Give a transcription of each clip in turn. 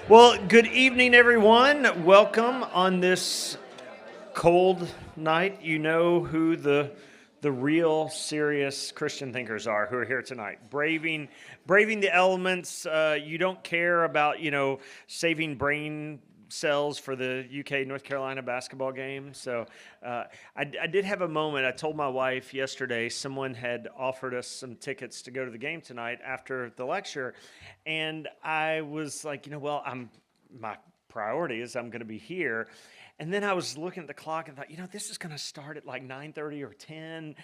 Well, good evening, everyone. Welcome on this cold night. You know who the real serious Christian thinkers are who are here tonight, braving the elements. You don't care about saving brain cells for the UK North Carolina basketball game. So I did have a moment. I told my wife yesterday someone had offered us some tickets to go to the game tonight after the lecture, and I was like, my priority is I'm going to be here. And then I was looking at the clock and thought, this is going to start at like 9:30 or 10.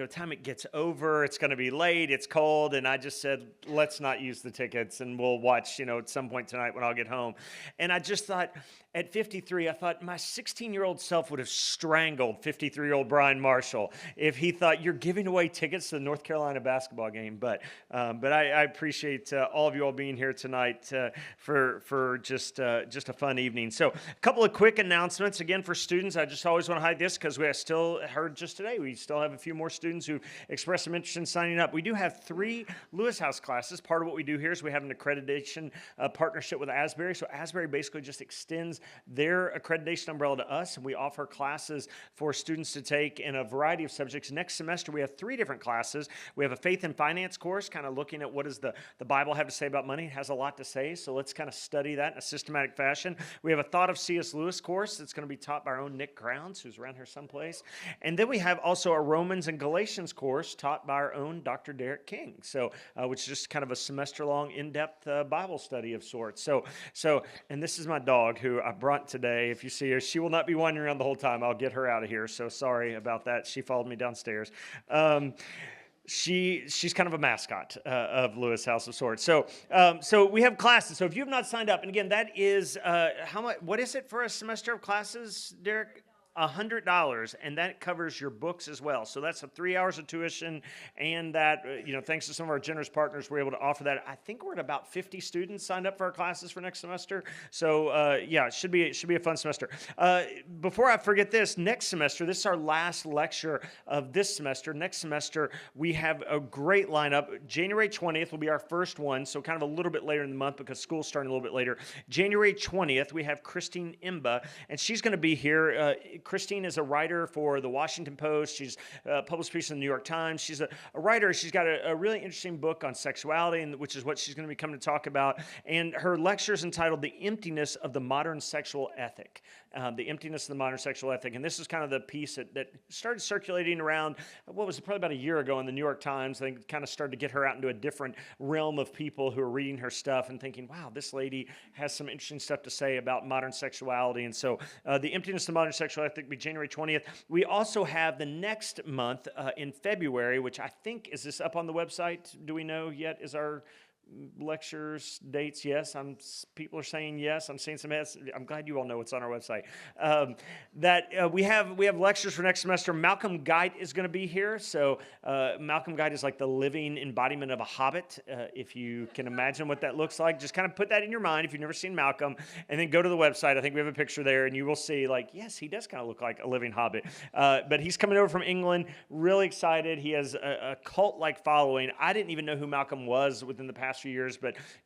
Time it gets over, it's going to be late, it's cold. And I just said, let's not use the tickets and we'll watch, at some point tonight when I'll get home. And I just thought, at 53, I thought my 16-year-old self would have strangled 53-year-old Brian Marshall if he thought you're giving away tickets to the North Carolina basketball game. But I appreciate all of you all being here tonight for just a fun evening. So a couple of quick announcements. Again, for students, I just always want to hide this because we still heard just today, we still have a few more students who expressed some interest in signing up. We do have 3 Lewis House classes. Part of what we do here is we have an accreditation partnership with Asbury. So Asbury basically just extends their accreditation umbrella to us, and we offer classes for students to take in a variety of subjects. Next semester, we have 3 different classes. We have a faith and finance course, kind of looking at what does the Bible have to say about money. It has a lot to say, so let's kind of study that in a systematic fashion. We have a Thought of C.S. Lewis course that's going to be taught by our own Nick Grounds, who's around here someplace. And then we have also a Romans and Galatians course taught by our own Dr. Derek King, so which is just kind of a semester-long, in-depth Bible study of sorts. So, and this is my dog who I brought today. If you see her, she will not be wandering around the whole time. I'll get her out of here, so sorry about that. She followed me downstairs. She's kind of a mascot of Lewis House of sorts. So we have classes. So if you have not signed up, and again, that is how much? What is it for a semester of classes, Derek? $100, and that covers your books as well. So that's 3 hours of tuition, and that, thanks to some of our generous partners, we're able to offer that. I think we're at about 50 students signed up for our classes for next semester. So it should be a fun semester. Before I forget this, next semester, this is our last lecture of this semester. Next semester, we have a great lineup. January 20th will be our first one, so kind of a little bit later in the month because school's starting a little bit later. January 20th, we have Christine Imba, and she's going to be here. Christine is a writer for the Washington Post. She's published pieces in the New York Times. She's a writer. She's got a really interesting book on sexuality, which is what she's going to be coming to talk about. And her lecture is entitled The Emptiness of the Modern Sexual Ethic. The Emptiness of the Modern Sexual Ethic. And this is kind of the piece that started circulating around, what was it, probably about a year ago in the New York Times. They kind of started to get her out into a different realm of people who are reading her stuff and thinking, wow, this lady has some interesting stuff to say about modern sexuality. And so The Emptiness of the Modern Sexual Ethic will be January 20th. We also have the next month in February, which I think, is this up on the website? Do we know yet? Is our lectures, dates? Yes. People are saying yes. I'm saying some yes. I'm glad you all know what's on our website. We have lectures for next semester. Malcolm Guite is going to be here. So Malcolm Guite is like the living embodiment of a hobbit. If you can imagine what that looks like, just kind of put that in your mind if you've never seen Malcolm, and then go to the website. I think we have a picture there, and you will see, like, yes, he does kind of look like a living hobbit. But he's coming over from England. Really excited. He has a cult-like following. I didn't even know who Malcolm was within the past few years,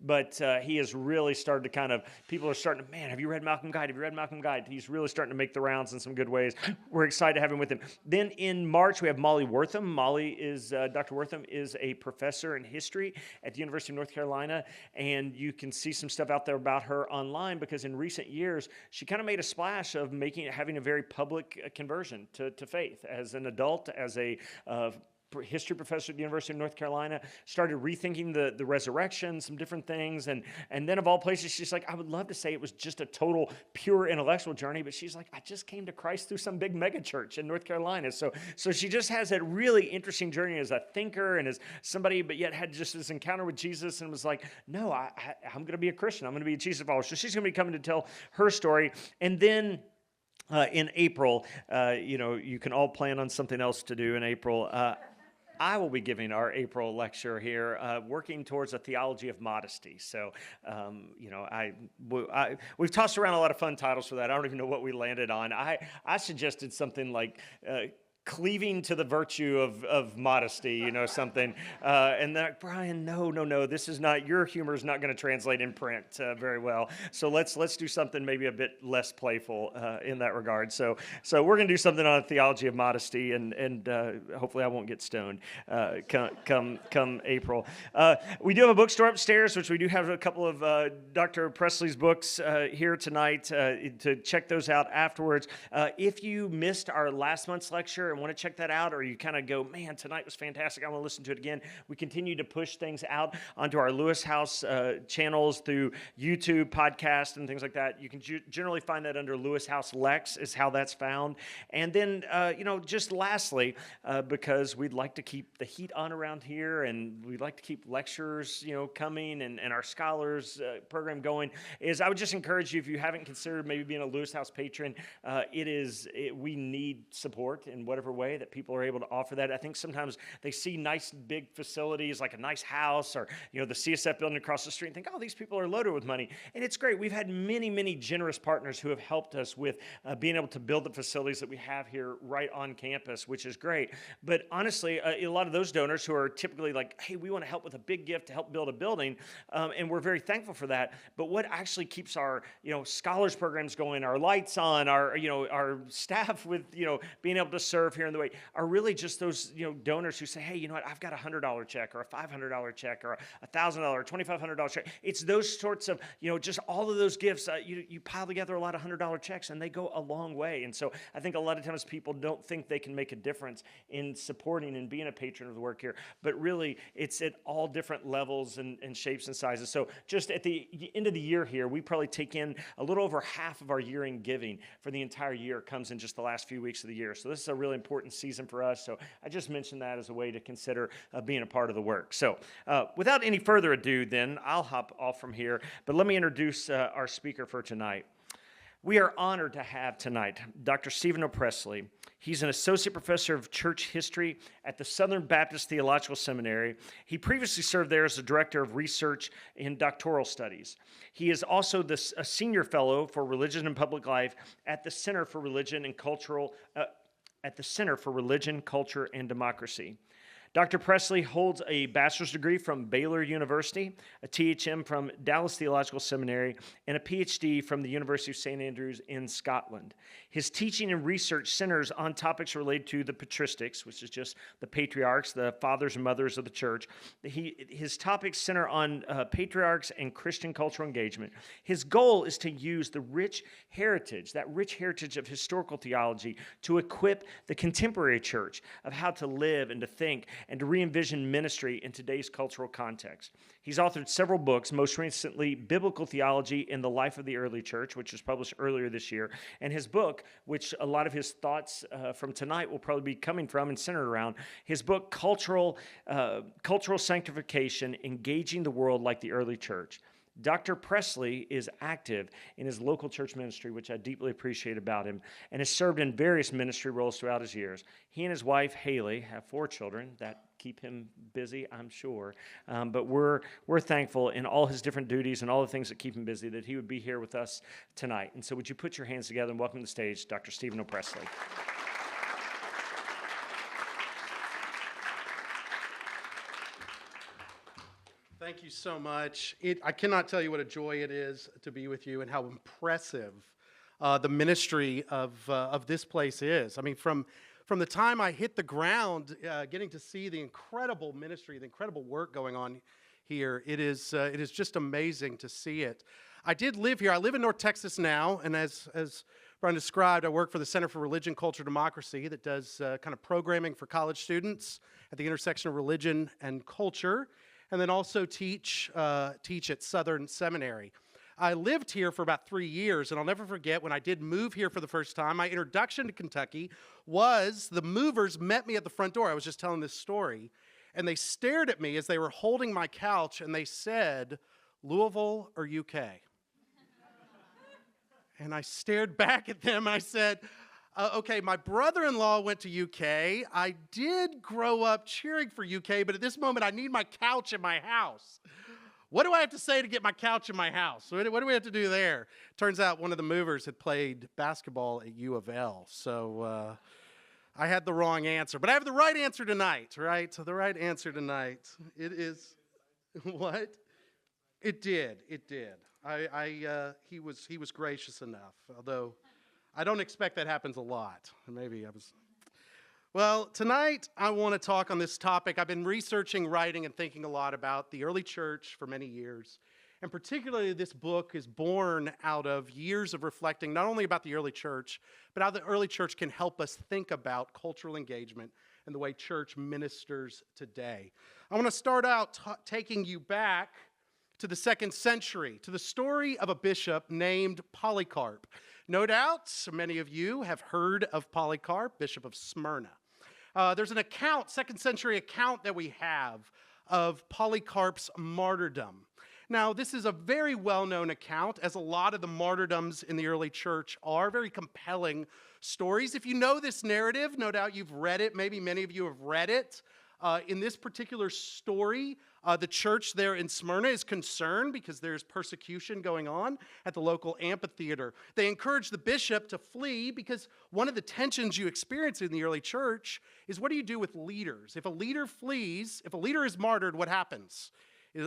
but he has really started to kind of, people are starting to, man, have you read Malcolm Guite? Have you read Malcolm Guite? He's really starting to make the rounds in some good ways. We're excited to have him with him. Then in March, we have Molly Wortham. Dr. Wortham is a professor in history at the University of North Carolina, and you can see some stuff out there about her online because in recent years, she kind of made a splash of having a very public conversion to faith as an adult, as a history professor at the University of North Carolina, started rethinking the resurrection, some different things, and then of all places, she's like, I would love to say it was just a total pure intellectual journey, but she's like, I just came to Christ through some big mega church in North Carolina. So she just has that really interesting journey as a thinker and as somebody, but yet had just this encounter with Jesus and was like, no, I'm going to be a Christian. I'm going to be a Jesus follower. So she's going to be coming to tell her story. And then in April, you can all plan on something else to do in April. I will be giving our April lecture here, working towards a theology of modesty. So, we've tossed around a lot of fun titles for that. I don't even know what we landed on. I suggested something like cleaving to the virtue of modesty, something. And they're like, Brian, no, this is not, your humor is not going to translate in print very well. So let's do something maybe a bit less playful in that regard. So we're going to do something on a theology of modesty, and hopefully I won't get stoned come April. We do have a bookstore upstairs, which we do have a couple of Dr. Presley's books here tonight to check those out afterwards. If you missed our last month's lecture and want to check that out, or you kind of go, man, tonight was fantastic, I want to listen to it again, we continue to push things out onto our Lewis House channels through YouTube, podcast, and things like that. You can generally find that under Lewis House Lex is how that's found. And then, just lastly, because we'd like to keep the heat on around here, and we'd like to keep lectures, coming, and our scholars program going, is I would just encourage you, if you haven't considered maybe being a Lewis House patron, we need support in whatever way that people are able to offer that. I think sometimes they see nice big facilities like a nice house or the CSF building across the street and think, oh, these people are loaded with money. And it's great. We've had many, many generous partners who have helped us with being able to build the facilities that we have here right on campus, which is great. But honestly, a lot of those donors who are typically like, hey, we want to help with a big gift to help build a building, and we're very thankful for that. But what actually keeps our scholars programs going, our lights on, our staff with being able to serve here in the way are really just those donors who say, hey, you know what, I've got $100 check or a $500 check or a $1,000, $2,500 check. It's those sorts of just all of those gifts. You pile together a lot of $100 checks and they go a long way. And so I think a lot of times people don't think they can make a difference in supporting and being a patron of the work here, but really it's at all different levels and shapes and sizes. So just at the end of the year here, we probably take in a little over half of our year-end giving for the entire year comes in just the last few weeks of the year. So this is a really important season for us. So I just mentioned that as a way to consider being a part of the work. So without any further ado, then I'll hop off from here. But let me introduce our speaker for tonight. We are honored to have tonight Dr. Stephen Presley. He's an associate professor of church history at the Southern Baptist Theological Seminary. He previously served there as the director of research in doctoral studies. He is also a senior fellow for religion and public life at the Center for Religion and Culture and Democracy. Dr. Presley holds a bachelor's degree from Baylor University, a THM from Dallas Theological Seminary, and a PhD from the University of St. Andrews in Scotland. His teaching and research centers on topics related to the patristics, which is just the patriarchs, the fathers and mothers of the church. His topics center on patriarchs and Christian cultural engagement. His goal is to use the rich heritage of historical theology to equip the contemporary church of how to live and to think and to re-envision ministry in today's cultural context. He's authored several books, most recently Biblical Theology in the Life of the Early Church, which was published earlier this year, and his book, which a lot of his thoughts from tonight will probably be coming from and centered around, his book, Cultural Sanctification, Engaging the World Like the Early Church. Dr. Presley is active in his local church ministry, which I deeply appreciate about him, and has served in various ministry roles throughout his years. He and his wife, Haley, have 4 children that keep him busy, I'm sure. But we're thankful in all his different duties and all the things that keep him busy that he would be here with us tonight. And so would you put your hands together and welcome to the stage Dr. Stephen Presley. Thank you so much. I cannot tell you what a joy it is to be with you and how impressive the ministry of this place is. I mean, from the time I hit the ground, getting to see the incredible ministry, the incredible work going on here, it is just amazing to see it. I did live here. I live in North Texas now, and as Brian described, I work for the Center for Religion, Culture, and Democracy that does kind of programming for college students at the intersection of religion and culture, and then also teach at Southern Seminary. I lived here for about 3 years, and I'll never forget when I did move here for the first time. My introduction to Kentucky was the movers met me at the front door. I was just telling this story, and they stared at me as they were holding my couch, and they said, "Louisville or UK?" And I stared back at them, and I said, okay, my brother-in-law went to UK. I did grow up cheering for UK, but at this moment, I need my couch in my house. What do I have to say to get my couch in my house? What do we have to do there? Turns out one of the movers had played basketball at U of L. So I had the wrong answer, but I have the right answer tonight, right? So the right answer tonight, it is, what? It did. He was gracious enough, although I don't expect that happens a lot. Maybe I was. Well, tonight I want to talk on this topic. I've been researching, writing, and thinking a lot about the early church for many years. And particularly this book is born out of years of reflecting not only about the early church, but how the early church can help us think about cultural engagement and the way church ministers today. I want to start out taking you back to the 2nd century, to the story of a bishop named Polycarp. No doubt, many of you have heard of Polycarp, Bishop of Smyrna. There's an account, 2nd century account that we have of Polycarp's martyrdom. Now, this is a very well-known account, as a lot of the martyrdoms in the early church are very compelling stories. If you know this narrative, no doubt you've read it. Maybe many of you have read it. In this particular story, the church there in Smyrna is concerned because there's persecution going on at the local amphitheater. They encourage the bishop to flee because one of the tensions you experience in the early church is, what do you do with leaders? If a leader flees, if a leader is martyred, what happens?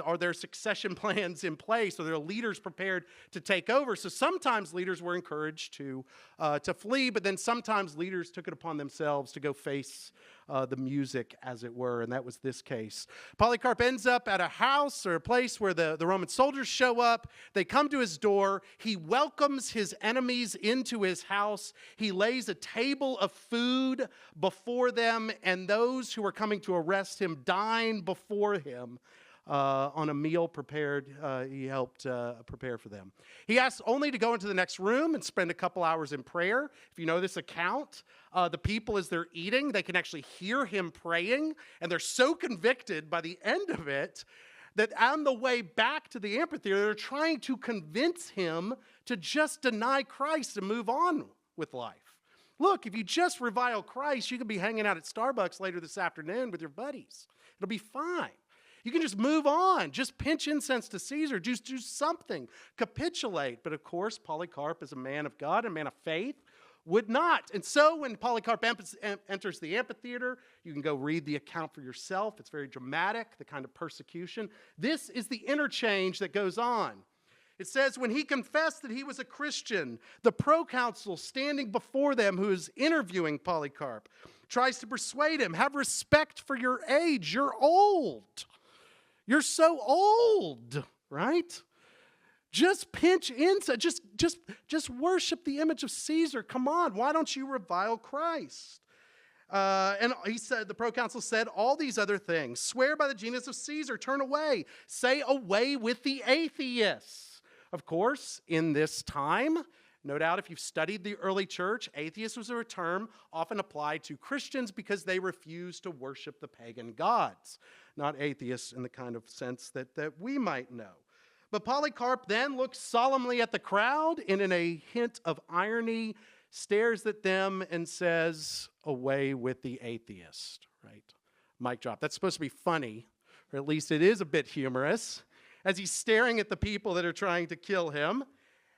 Are there succession plans in place? Are there leaders prepared to take over? So sometimes leaders were encouraged to flee, but then sometimes leaders took it upon themselves to go face the music, as it were, and that was this case. Polycarp ends up at a house or a place where the Roman soldiers show up. They come to his door. He welcomes his enemies into his house. He lays a table of food before them, and those who are coming to arrest him dine before him. On a meal prepared, he helped prepare for them. He asks only to go into the next room and spend a couple hours in prayer. If you know this account, the people, as they're eating, they can actually hear him praying, and they're so convicted by the end of it that on the way back to the amphitheater, they're trying to convince him to just deny Christ and move on with life. Look, if you just revile Christ, you can be hanging out at Starbucks later this afternoon with your buddies. It'll be fine. You can just move on, just pinch incense to Caesar, just do something, capitulate. But of course, Polycarp, as a man of God, a man of faith, would not. And so when Polycarp enters the amphitheater, you can go read the account for yourself. It's very dramatic, the kind of persecution. This is the interchange that goes on. It says, when he confessed that he was a Christian, the proconsul standing before them, who is interviewing Polycarp, tries to persuade him, have respect for your age, you're old. You're so old, right? Just pinch incense. Just worship the image of Caesar. Come on, why don't you revile Christ? And he said, the proconsul said, all these other things. Swear by the genius of Caesar, turn away. Say away with the atheists. Of course, in this time, no doubt if you've studied the early church, atheist was a term often applied to Christians because they refused to worship the pagan gods. Not atheists in the kind of sense that we might know. But Polycarp then looks solemnly at the crowd and in a hint of irony stares at them and says, away with the atheist, right? Mic drop. That's supposed to be funny, or at least it is a bit humorous, as he's staring at the people that are trying to kill him.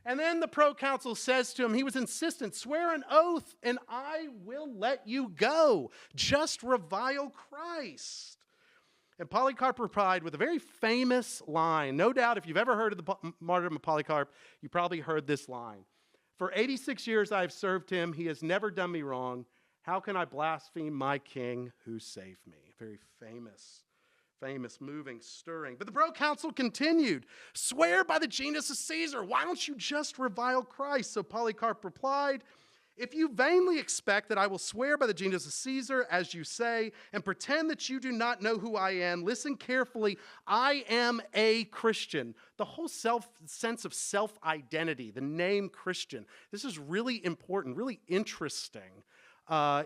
And then the proconsul says to him, he was insistent, swear an oath and I will let you go. Just revile Christ. And Polycarp replied with a very famous line. No doubt, if you've ever heard of the martyrdom of Polycarp, you probably heard this line. For 86 years I have served him. He has never done me wrong. How can I blaspheme my king who saved me? Very famous, moving, stirring. But the proconsul continued, swear by the genius of Caesar. Why don't you just revile Christ? So Polycarp replied, if you vainly expect that I will swear by the genius of Caesar, as you say, and pretend that you do not know who I am, listen carefully. I am a Christian. The whole sense of self-identity, the name Christian, this is really important, really interesting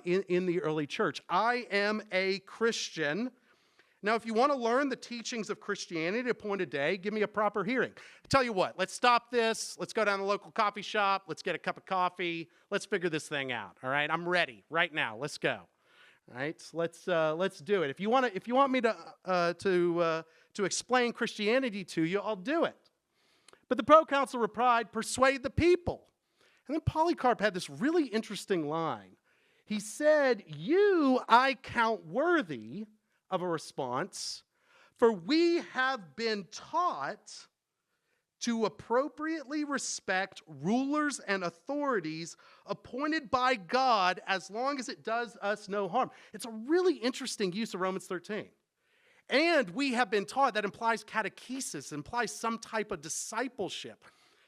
in the early church. I am a Christian. Now, if you want to learn the teachings of Christianity at a point a day, give me a proper hearing. I tell you what, let's stop this. Let's go down to the local coffee shop. Let's get a cup of coffee. Let's figure this thing out. All right, I'm ready right now. Let's go. All right, let's do it. If you want me to explain Christianity to you, I'll do it. But the proconsul replied, persuade the people. And then Polycarp had this really interesting line. He said, "You I count worthy of a response, for we have been taught to appropriately respect rulers and authorities appointed by God as long as it does us no harm." It's a really interesting use of Romans 13. And we have been taught, that implies catechesis, implies some type of discipleship.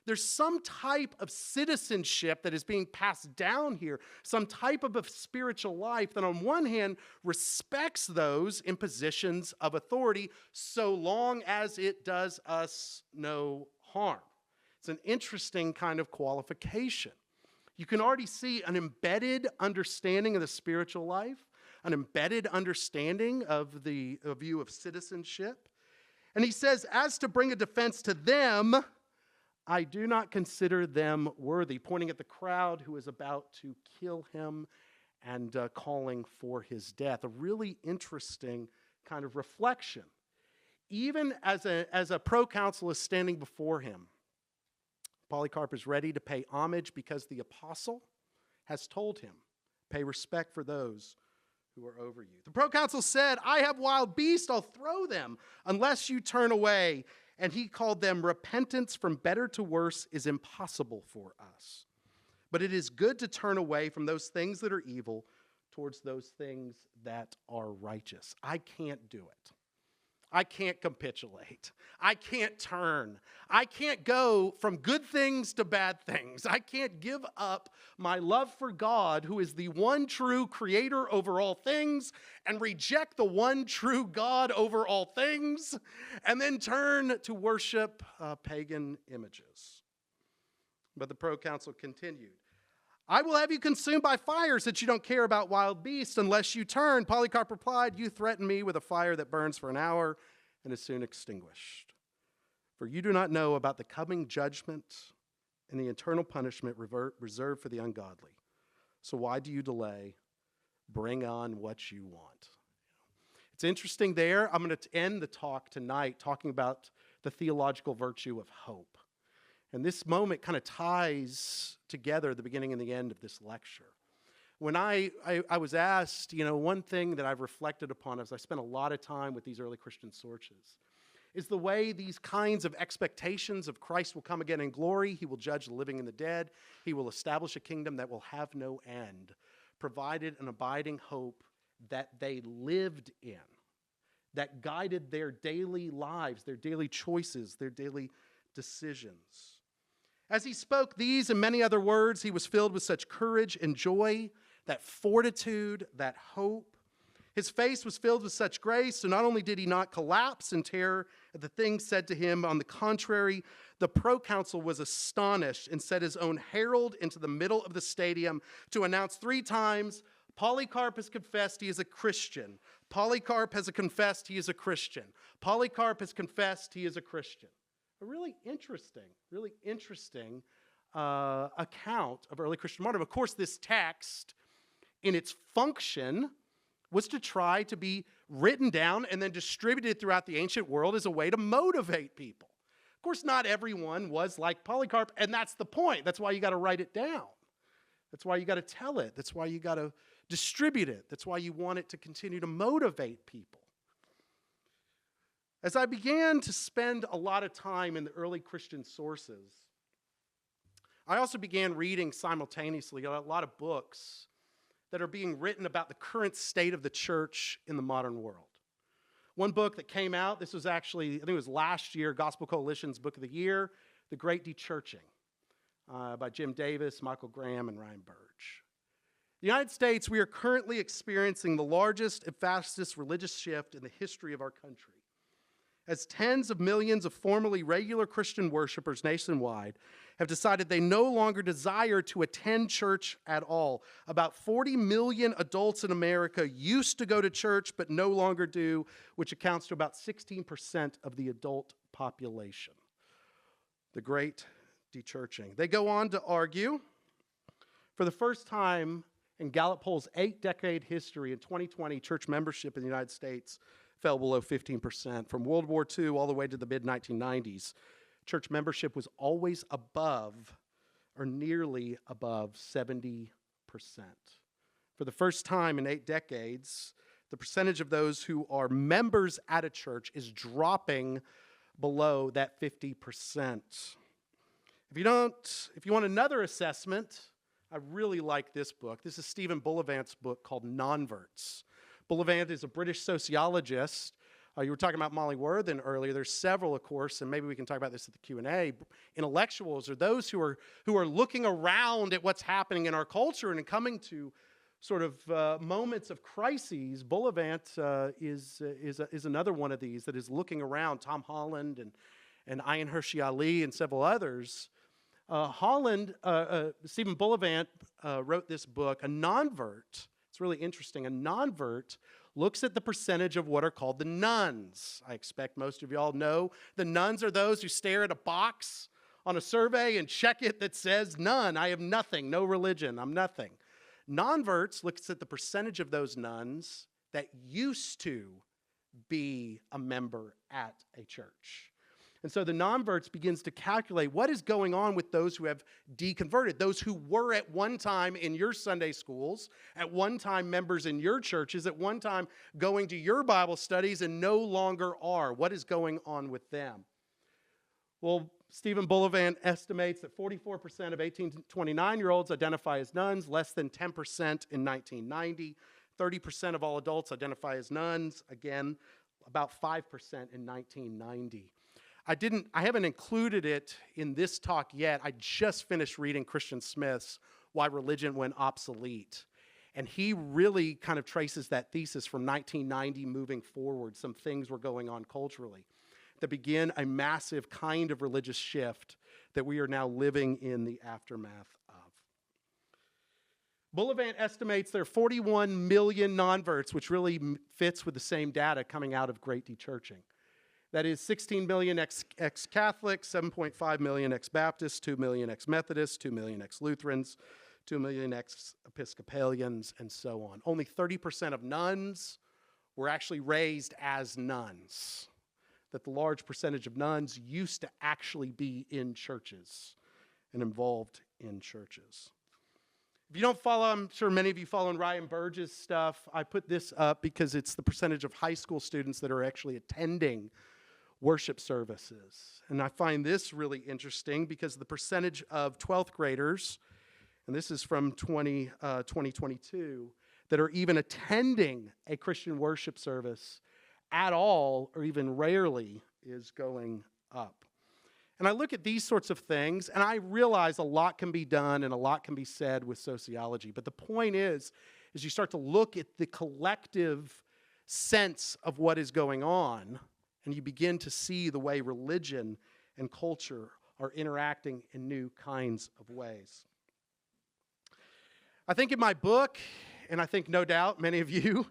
There's some type of citizenship that is being passed down here, some type of a spiritual life that on one hand respects those in positions of authority so long as it does us no harm. It's an interesting kind of qualification. You can already see an embedded understanding of the spiritual life, an embedded understanding of the view of citizenship. And he says, "As to bring a defense to them, I do not consider them worthy," pointing at the crowd who is about to kill him and calling for his death. A really interesting kind of reflection. Even as a proconsul is standing before him, Polycarp is ready to pay homage because the apostle has told him, "Pay respect for those who are over you." The proconsul said, "I have wild beasts, I'll throw them unless you turn away." And he called them, "Repentance from better to worse is impossible for us. But it is good to turn away from those things that are evil towards those things that are righteous." I can't do it. I can't capitulate. I can't turn. I can't go from good things to bad things. I can't give up my love for God, who is the one true creator over all things, and reject the one true God over all things, and then turn to worship pagan images. But the proconsul continued, "I will have you consumed by fire since you don't care about wild beasts unless you turn." Polycarp replied, "You threaten me with a fire that burns for an hour and is soon extinguished. For you do not know about the coming judgment and the eternal punishment reserved for the ungodly. So why do you delay? Bring on what you want." It's interesting there. I'm going to end the talk tonight talking about the theological virtue of hope. And this moment kind of ties together the beginning and the end of this lecture. When I was asked, one thing that I've reflected upon as I spent a lot of time with these early Christian sources is the way these kinds of expectations of Christ will come again in glory. He will judge the living and the dead. He will establish a kingdom that will have no end, provided an abiding hope that they lived in, that guided their daily lives, their daily choices, their daily decisions. As he spoke these and many other words, he was filled with such courage and joy, that fortitude, that hope. His face was filled with such grace, so not only did he not collapse in terror at the things said to him, on the contrary, the proconsul was astonished and set his own herald into the middle of the stadium to announce 3 times, "Polycarp has confessed he is a Christian. Polycarp has confessed he is a Christian. Polycarp has confessed he is a Christian." A really interesting account of early Christian martyrdom. Of course, this text, in its function, was to try to be written down and then distributed throughout the ancient world as a way to motivate people. Of course, not everyone was like Polycarp, and that's the point. That's why you got to write it down. That's why you got to tell it. That's why you got to distribute it. That's why you want it to continue to motivate people. As I began to spend a lot of time in the early Christian sources, I also began reading simultaneously a lot of books that are being written about the current state of the church in the modern world. One book that came out, this was actually, I think it was last year, Gospel Coalition's Book of the Year, The Great Dechurching, by Jim Davis, Michael Graham, and Ryan Burge. In the United States, we are currently experiencing the largest and fastest religious shift in the history of our country, as tens of millions of formerly regular Christian worshipers nationwide have decided they no longer desire to attend church at all. About 40 million adults in America used to go to church but no longer do, which accounts to about 16% of the adult population. The Great Dechurching. They go on to argue, for the first time in Gallup Poll's 8-decade history, in 2020, church membership in the United States fell below 15%. From World War II all the way to the mid-1990s, church membership was always above or nearly above 70%. For the first time in 8 decades, the percentage of those who are members at a church is dropping below that 50%. If you want another assessment, I really like this book. This is Stephen Bullivant's book called Non-Verts. Bullivant is a British sociologist. You were talking about Molly Worthen earlier. There's several, of course, and maybe we can talk about this at the Q&A. Intellectuals are those who are looking around at what's happening in our culture and coming to sort of moments of crises. Bullivant is another one of these that is looking around. Tom Holland and Ayan Hirsi Ali and several others. Stephen Bullivant wrote this book, A Non-Vert. It's really interesting. A non-vert looks at the percentage of what are called the nones. I expect most of you all know the nones are those who stare at a box on a survey and check it that says none. I have nothing, no religion, I'm nothing. Non-verts looks at the percentage of those nones that used to be a member at a church. And so the non-verts begins to calculate what is going on with those who have deconverted, those who were at one time in your Sunday schools, at one time members in your churches, at one time going to your Bible studies and no longer are. What is going on with them? Well, Stephen Bullivant estimates that 44% of 18 to 29-year-olds identify as nones, less than 10% in 1990. 30% of all adults identify as nones, again, about 5% in 1990. I haven't included it in this talk yet. I just finished reading Christian Smith's Why Religion Went Obsolete. And he really kind of traces that thesis from 1990 moving forward. Some things were going on culturally that begin a massive kind of religious shift that we are now living in the aftermath of. Bullivant estimates there are 41 million non-verts, which really fits with the same data coming out of Great Dechurching. That is 16 million ex-Catholics, 7.5 million ex-Baptists, 2 million ex-Methodists, 2 million ex-Lutherans, 2 million ex-Episcopalians, and so on. Only 30% of nuns were actually raised as nuns. That the large percentage of nuns used to actually be in churches and involved in churches. If you don't follow, I'm sure many of you follow Ryan Burge's stuff. I put this up because it's the percentage of high school students that are actually attending worship services. And I find this really interesting because the percentage of 12th graders, and this is from 2022, that are even attending a Christian worship service at all or even rarely is going up. And I look at these sorts of things, and I realize a lot can be done and a lot can be said with sociology. But the point is you start to look at the collective sense of what is going on, and you begin to see the way religion and culture are interacting in new kinds of ways. I think in my book, and I think no doubt many of you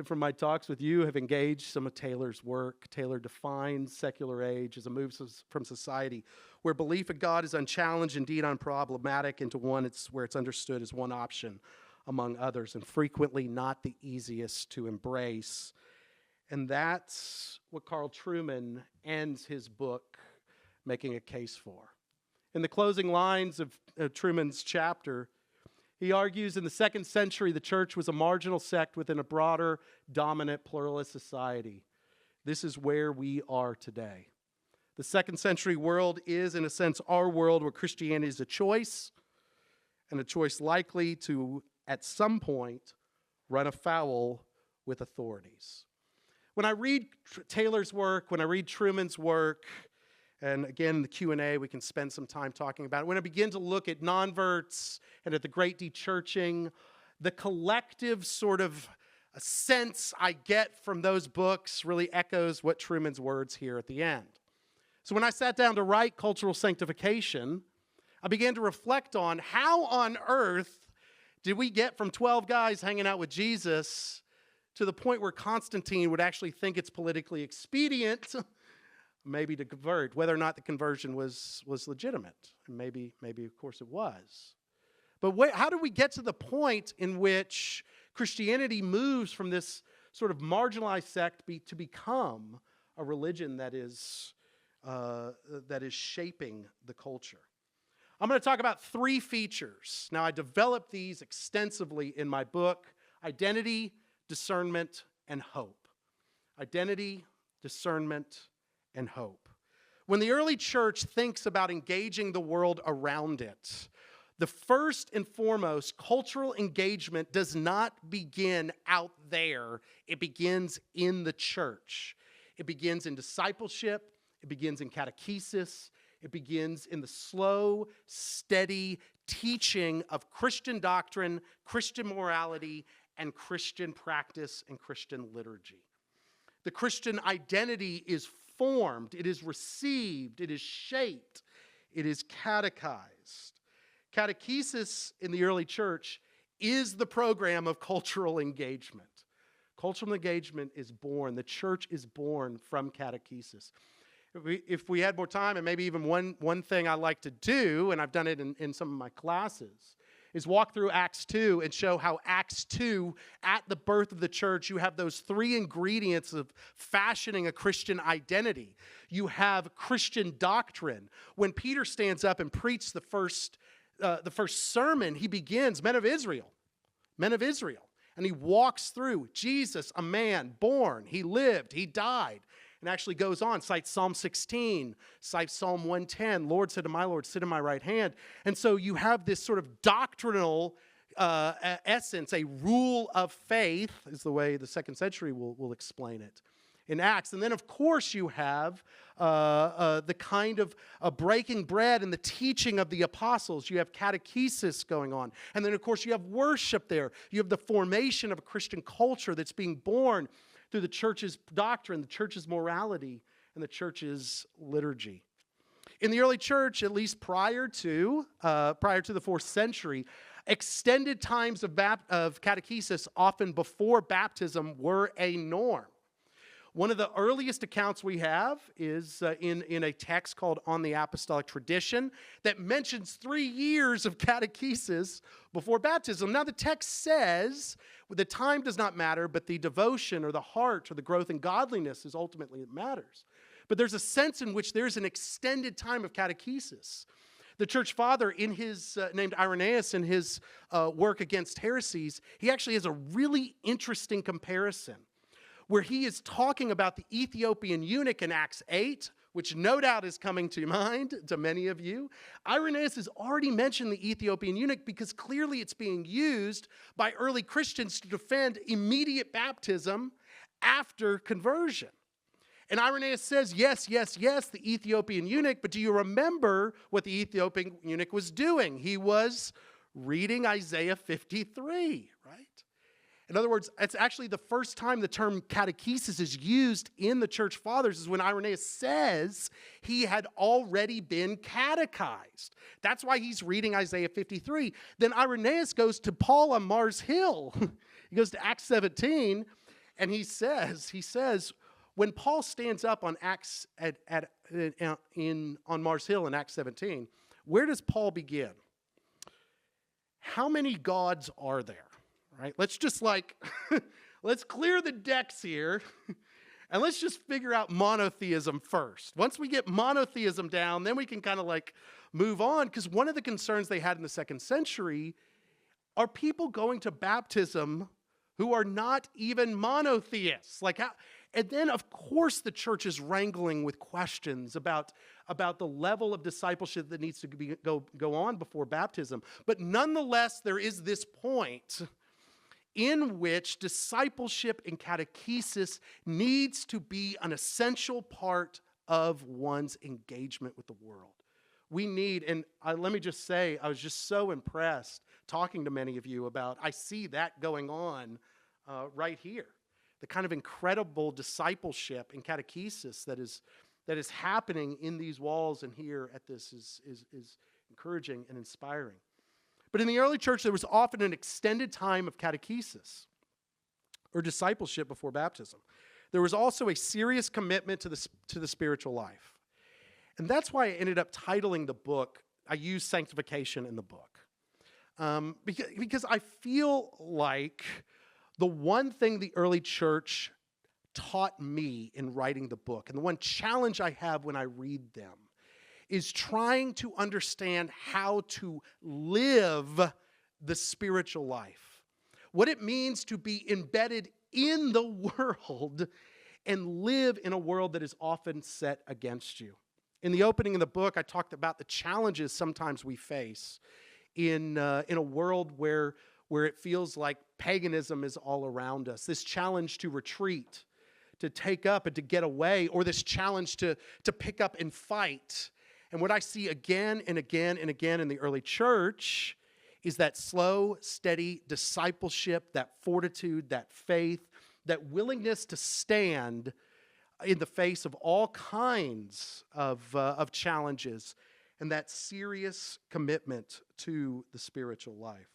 from my talks with you have engaged some of Taylor's work. Taylor defines secular age as a move from society where belief in God is unchallenged, indeed unproblematic, into one where it's understood as one option among others, and frequently not the easiest to embrace. And that's what Carl Trueman ends his book making a case for. In the closing lines of Trueman's chapter, he argues in the 2nd century, the church was a marginal sect within a broader, dominant, pluralist society. This is where we are today. The 2nd century world is, in a sense, our world where Christianity is a choice, and a choice likely to, at some point, run afoul with authorities. When I read Taylor's work, when I read Trueman's work, and again, in the Q&A, we can spend some time talking about it. When I begin to look at non-verts and at the Great Dechurching, the collective sort of sense I get from those books really echoes what Trueman's words here at the end. So when I sat down to write Cultural Sanctification, I began to reflect on how on earth did we get from 12 guys hanging out with Jesus to the point where Constantine would actually think it's politically expedient maybe to convert, whether or not the conversion was legitimate. And maybe of course it was. But how do we get to the point in which Christianity moves from this sort of marginalized sect to become a religion that is shaping the culture? I'm going to talk about 3 features. Now, I developed these extensively in my book, Identity, Discernment, and Hope. Identity, discernment, and hope. When the early church thinks about engaging the world around it, the first and foremost, cultural engagement does not begin out there. It begins in the church. It begins in discipleship. It begins in catechesis. It begins in the slow, steady teaching of Christian doctrine, Christian morality, and Christian practice and Christian liturgy. The Christian identity is formed, it is received, it is shaped, it is catechized. Catechesis in the early church is the program of cultural engagement. Cultural engagement is born, the church is born from catechesis. If we had more time, and maybe even one thing I like to do, and I've done it in some of my classes, is walk through Acts 2 and show how Acts 2, at the birth of the church, you have those 3 ingredients of fashioning a Christian identity. You have Christian doctrine. When Peter stands up and preaches the first sermon, he begins, men of Israel. And he walks through Jesus, a man born, he lived, he died. And actually goes on, cites Psalm 16, cites Psalm 110, Lord said to my Lord, sit in my right hand. And so you have this sort of doctrinal essence, a rule of faith, is the way the second century will explain it in Acts. And then, of course, you have the kind of breaking bread and the teaching of the apostles. You have catechesis going on. And then, of course, you have worship there. You have the formation of a Christian culture that's being born through the church's doctrine, the church's morality, and the church's liturgy. In the early church, at least prior to the 4th century, extended times of catechesis, often before baptism, were a norm. One of the earliest accounts we have is in a text called On the Apostolic Tradition that mentions 3 years of catechesis before baptism. Now the text says the time does not matter, but the devotion or the heart or the growth in godliness is ultimately what matters. But there's a sense in which there's an extended time of catechesis. The church father, in his named Irenaeus, in his work against heresies, he actually has a really interesting comparison, where he is talking about the Ethiopian eunuch in Acts 8, which no doubt is coming to mind to many of you. Irenaeus has already mentioned the Ethiopian eunuch because clearly it's being used by early Christians to defend immediate baptism after conversion. And Irenaeus says, yes, the Ethiopian eunuch, but do you remember what the Ethiopian eunuch was doing? He was reading Isaiah 53, right? In other words, it's actually the first time the term catechesis is used in the church fathers is when Irenaeus says he had already been catechized. That's why he's reading Isaiah 53. Then Irenaeus goes to Paul on Mars Hill. He goes to Acts 17, and he says, when Paul stands up on on Mars Hill in Acts 17, where does Paul begin? How many gods are there? Right? Let's just let's clear the decks here and let's just figure out monotheism first. Once we get monotheism down, then we can kind of move on, because one of the concerns they had in the 2nd century are people going to baptism who are not even monotheists. And then, of course, the church is wrangling with questions about the level of discipleship that needs to go on before baptism. But nonetheless, there is this point in which discipleship and catechesis needs to be an essential part of one's engagement with the world. We need, and let me just say, I was just so impressed talking to many of you about, I see that going on right here. The kind of incredible discipleship and catechesis that is happening in these walls and here at this is encouraging and inspiring. But in the early church, there was often an extended time of catechesis or discipleship before baptism. There was also a serious commitment to the spiritual life. And that's why I ended up titling the book, I use Sanctification in the book. Because I feel like the one thing the early church taught me in writing the book, and the one challenge I have when I read them, is trying to understand how to live the spiritual life. What it means to be embedded in the world and live in a world that is often set against you. In the opening of the book, I talked about the challenges sometimes we face in a world where it feels like paganism is all around us. This challenge to retreat, to take up and to get away, or this challenge to pick up and fight. And what I see again and again and again in the early church is that slow, steady discipleship, that fortitude, that faith, that willingness to stand in the face of all kinds of challenges, and that serious commitment to the spiritual life.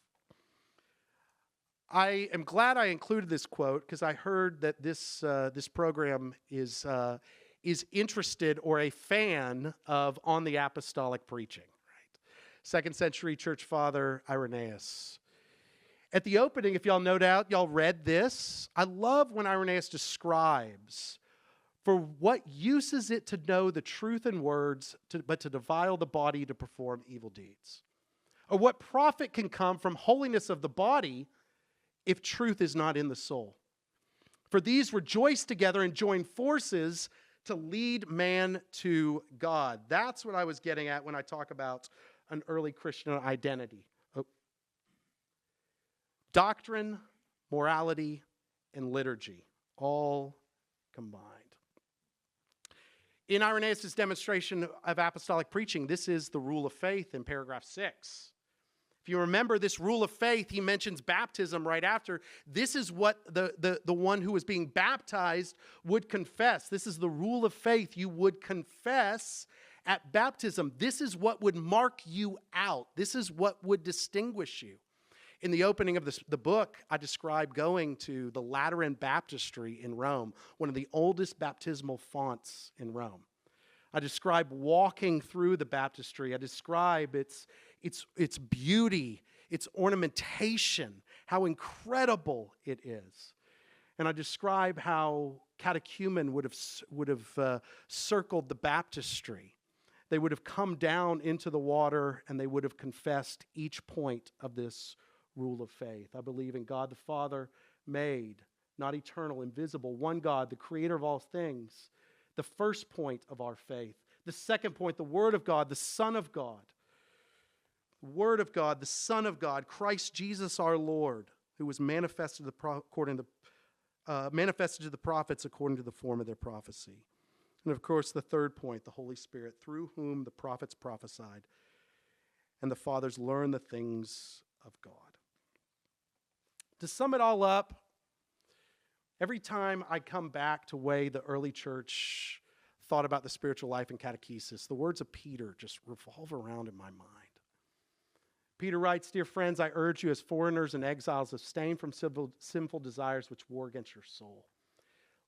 I am glad I included this quote because I heard that this program is interested or a fan of on the apostolic preaching. Right? 2nd century church father Irenaeus. At the opening, if y'all no doubt y'all read this, I love when Irenaeus describes for what use is it to know the truth in words, but to defile the body to perform evil deeds? Or what profit can come from holiness of the body if truth is not in the soul? For these rejoice together and join forces to lead man to God. That's what I was getting at when I talk about an early Christian identity. Doctrine, morality, and liturgy, all combined. In Irenaeus' demonstration of apostolic preaching, this is the rule of faith in paragraph 6. If you remember this rule of faith, he mentions baptism right after. This is what the one who was being baptized would confess. This is the rule of faith you would confess at baptism. This is what would mark you out. This is what would distinguish you. In the opening of the book, I describe going to the Lateran Baptistry in Rome, one of the oldest baptismal fonts in Rome. I describe walking through the baptistry. I describe its beauty, its ornamentation, how incredible it is. And I describe how catechumen would have circled the baptistry. They would have come down into the water and they would have confessed each point of this rule of faith. I believe in God the Father, made, not eternal, invisible, one God, the creator of all things. The first point of our faith. The second point, the Word of God, the Son of God. The Word of God, the Son of God, Christ Jesus our Lord, who was manifested to the prophets according to the form of their prophecy. And of course, the third point, the Holy Spirit, through whom the prophets prophesied, and the fathers learned the things of God. To sum it all up, every time I come back to way the early church thought about the spiritual life and catechesis, the words of Peter just revolve around in my mind. Peter writes, "Dear friends, I urge you as foreigners and exiles, abstain from sinful desires which war against your soul.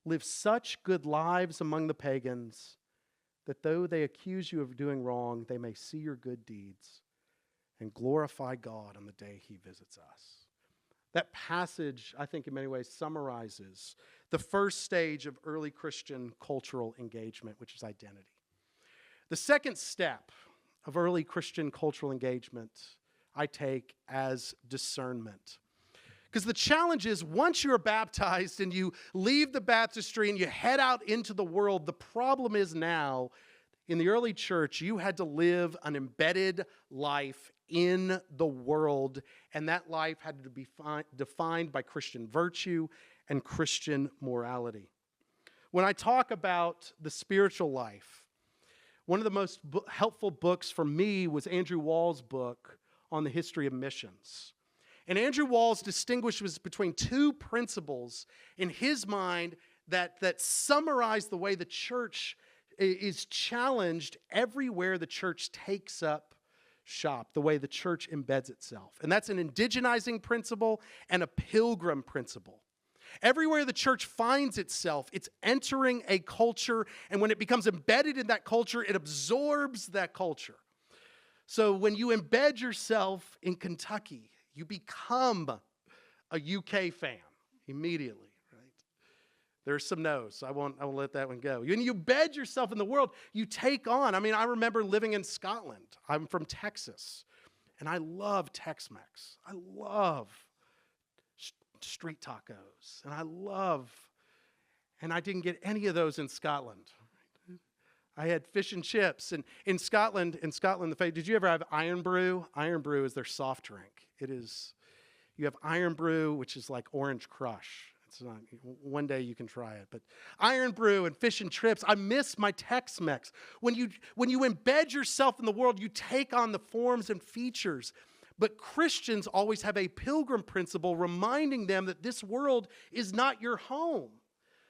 Live such good lives among the pagans that though they accuse you of doing wrong, they may see your good deeds and glorify God on the day he visits us." That passage, I think in many ways, summarizes the first stage of early Christian cultural engagement, which is identity. The second step of early Christian cultural engagement I take as discernment. Because the challenge is, once you're baptized and you leave the baptistry and you head out into the world, the problem is now, in the early church, you had to live an embedded life in the world, and that life had to be defined by Christian virtue and Christian morality. When I talk about the spiritual life, one of the most helpful books for me was Andrew Wall's book on the history of missions. And Andrew Walls distinguishes between two principles in his mind that summarize the way the church is challenged everywhere the church takes up shop, the way the church embeds itself. And that's an indigenizing principle and a pilgrim principle. Everywhere the church finds itself, it's entering a culture, and when it becomes embedded in that culture, it absorbs that culture. So when you embed yourself in Kentucky, you become a UK fan immediately, right? There's some no's. So I won't let that one go. When you embed yourself in the world, you take on. I mean, I remember living in Scotland. I'm from Texas, and I love Tex-Mex. I love street tacos, and I didn't get any of those in Scotland. I had fish and chips, and in Scotland, did you ever have Iron Brew? Iron Brew is their soft drink. You have Iron Brew, which is like Orange Crush. It's not, one day you can try it, but Iron Brew and fish and chips. I miss my Tex-Mex. When you embed yourself in the world, you take on the forms and features. But Christians always have a pilgrim principle reminding them that this world is not your home.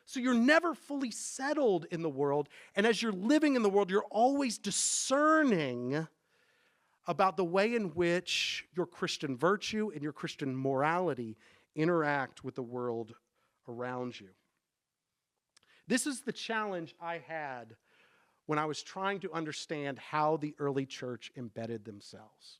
So you're never fully settled in the world. And as you're living in the world, you're always discerning about the way in which your Christian virtue and your Christian morality interact with the world around you. This is the challenge I had when I was trying to understand how the early church embedded themselves.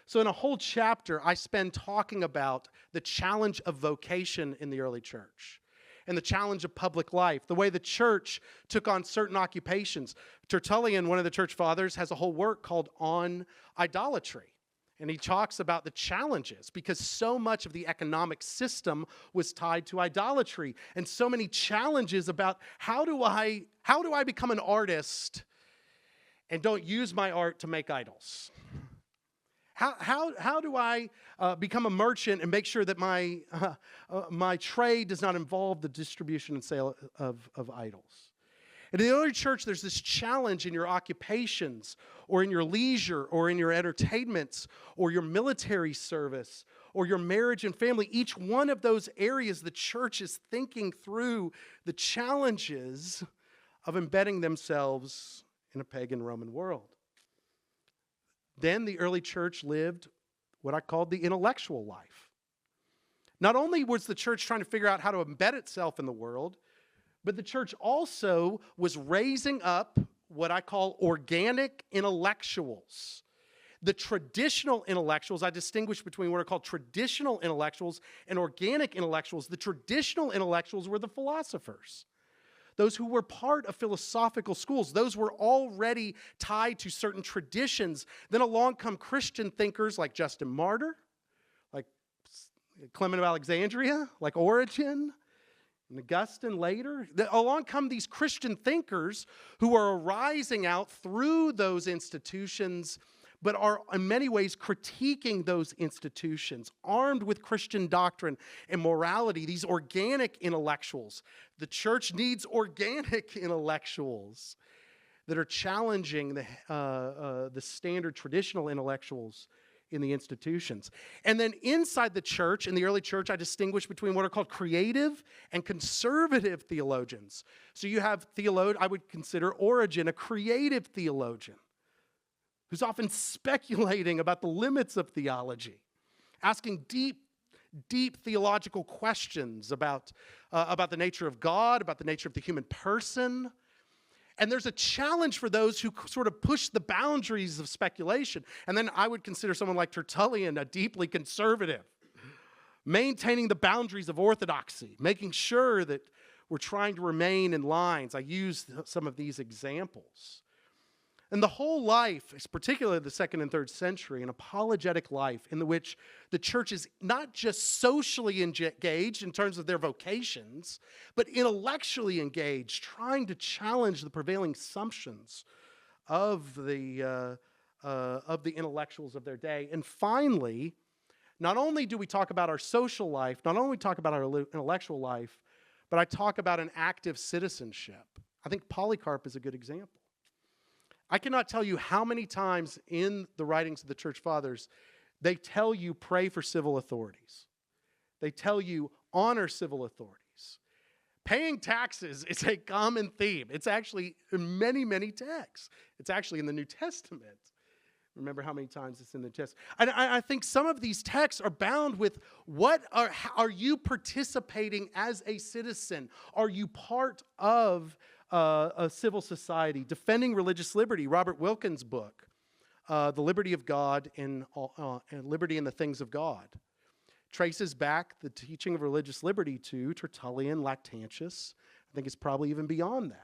So in a whole chapter, I spend talking about the challenge of vocation in the early church and the challenge of public life, the way the church took on certain occupations. Tertullian, one of the church fathers, has a whole work called On Idolatry. And he talks about the challenges because so much of the economic system was tied to idolatry, and so many challenges about how do I become an artist and don't use my art to make idols? How do I become a merchant and make sure that my trade does not involve the distribution and sale of idols? And in the early church, there's this challenge in your occupations or in your leisure or in your entertainments or your military service or your marriage and family. Each one of those areas, the church is thinking through the challenges of embedding themselves in a pagan Roman world. Then the early church lived what I called the intellectual life. Not only was the church trying to figure out how to embed itself in the world, but the church also was raising up what I call organic intellectuals. The traditional intellectuals, I distinguish between what are called traditional intellectuals and organic intellectuals. The traditional intellectuals were the philosophers, those who were part of philosophical schools. Those were already tied to certain traditions. Then along come Christian thinkers like Justin Martyr, like Clement of Alexandria, like Origen, and Augustine later. Along come these Christian thinkers who are arising out through those institutions, but are in many ways critiquing those institutions, armed with Christian doctrine and morality, these organic intellectuals. The church needs organic intellectuals that are challenging the standard traditional intellectuals in the institutions. And then inside the church, in the early church, I distinguish between what are called creative and conservative theologians. So you have I would consider Origen a creative theologian, who's often speculating about the limits of theology, asking deep theological questions about the nature of God, about the nature of the human person. And there's a challenge for those who sort of push the boundaries of speculation. And then I would consider someone like Tertullian a deeply conservative, maintaining the boundaries of orthodoxy, making sure that we're trying to remain in lines. I use some of these examples. And the whole life, particularly the 2nd and 3rd century, an apologetic life in which the church is not just socially engaged in terms of their vocations, but intellectually engaged, trying to challenge the prevailing assumptions of the intellectuals of their day. And finally, not only do we talk about our social life, not only talk about our intellectual life, but I talk about an active citizenship. I think Polycarp is a good example. I cannot tell you how many times in the writings of the church fathers they tell you pray for civil authorities. They tell you honor civil authorities. Paying taxes is a common theme. It's actually in many, many texts. It's actually in the New Testament. Remember how many times it's in the text. And I think some of these texts are bound with are you participating as a citizen? Are you part of a civil society, defending religious liberty? Robert Wilkins' book, The Liberty of God and Liberty in the Things of God, traces back the teaching of religious liberty to Tertullian, Lactantius, think it's probably even beyond that.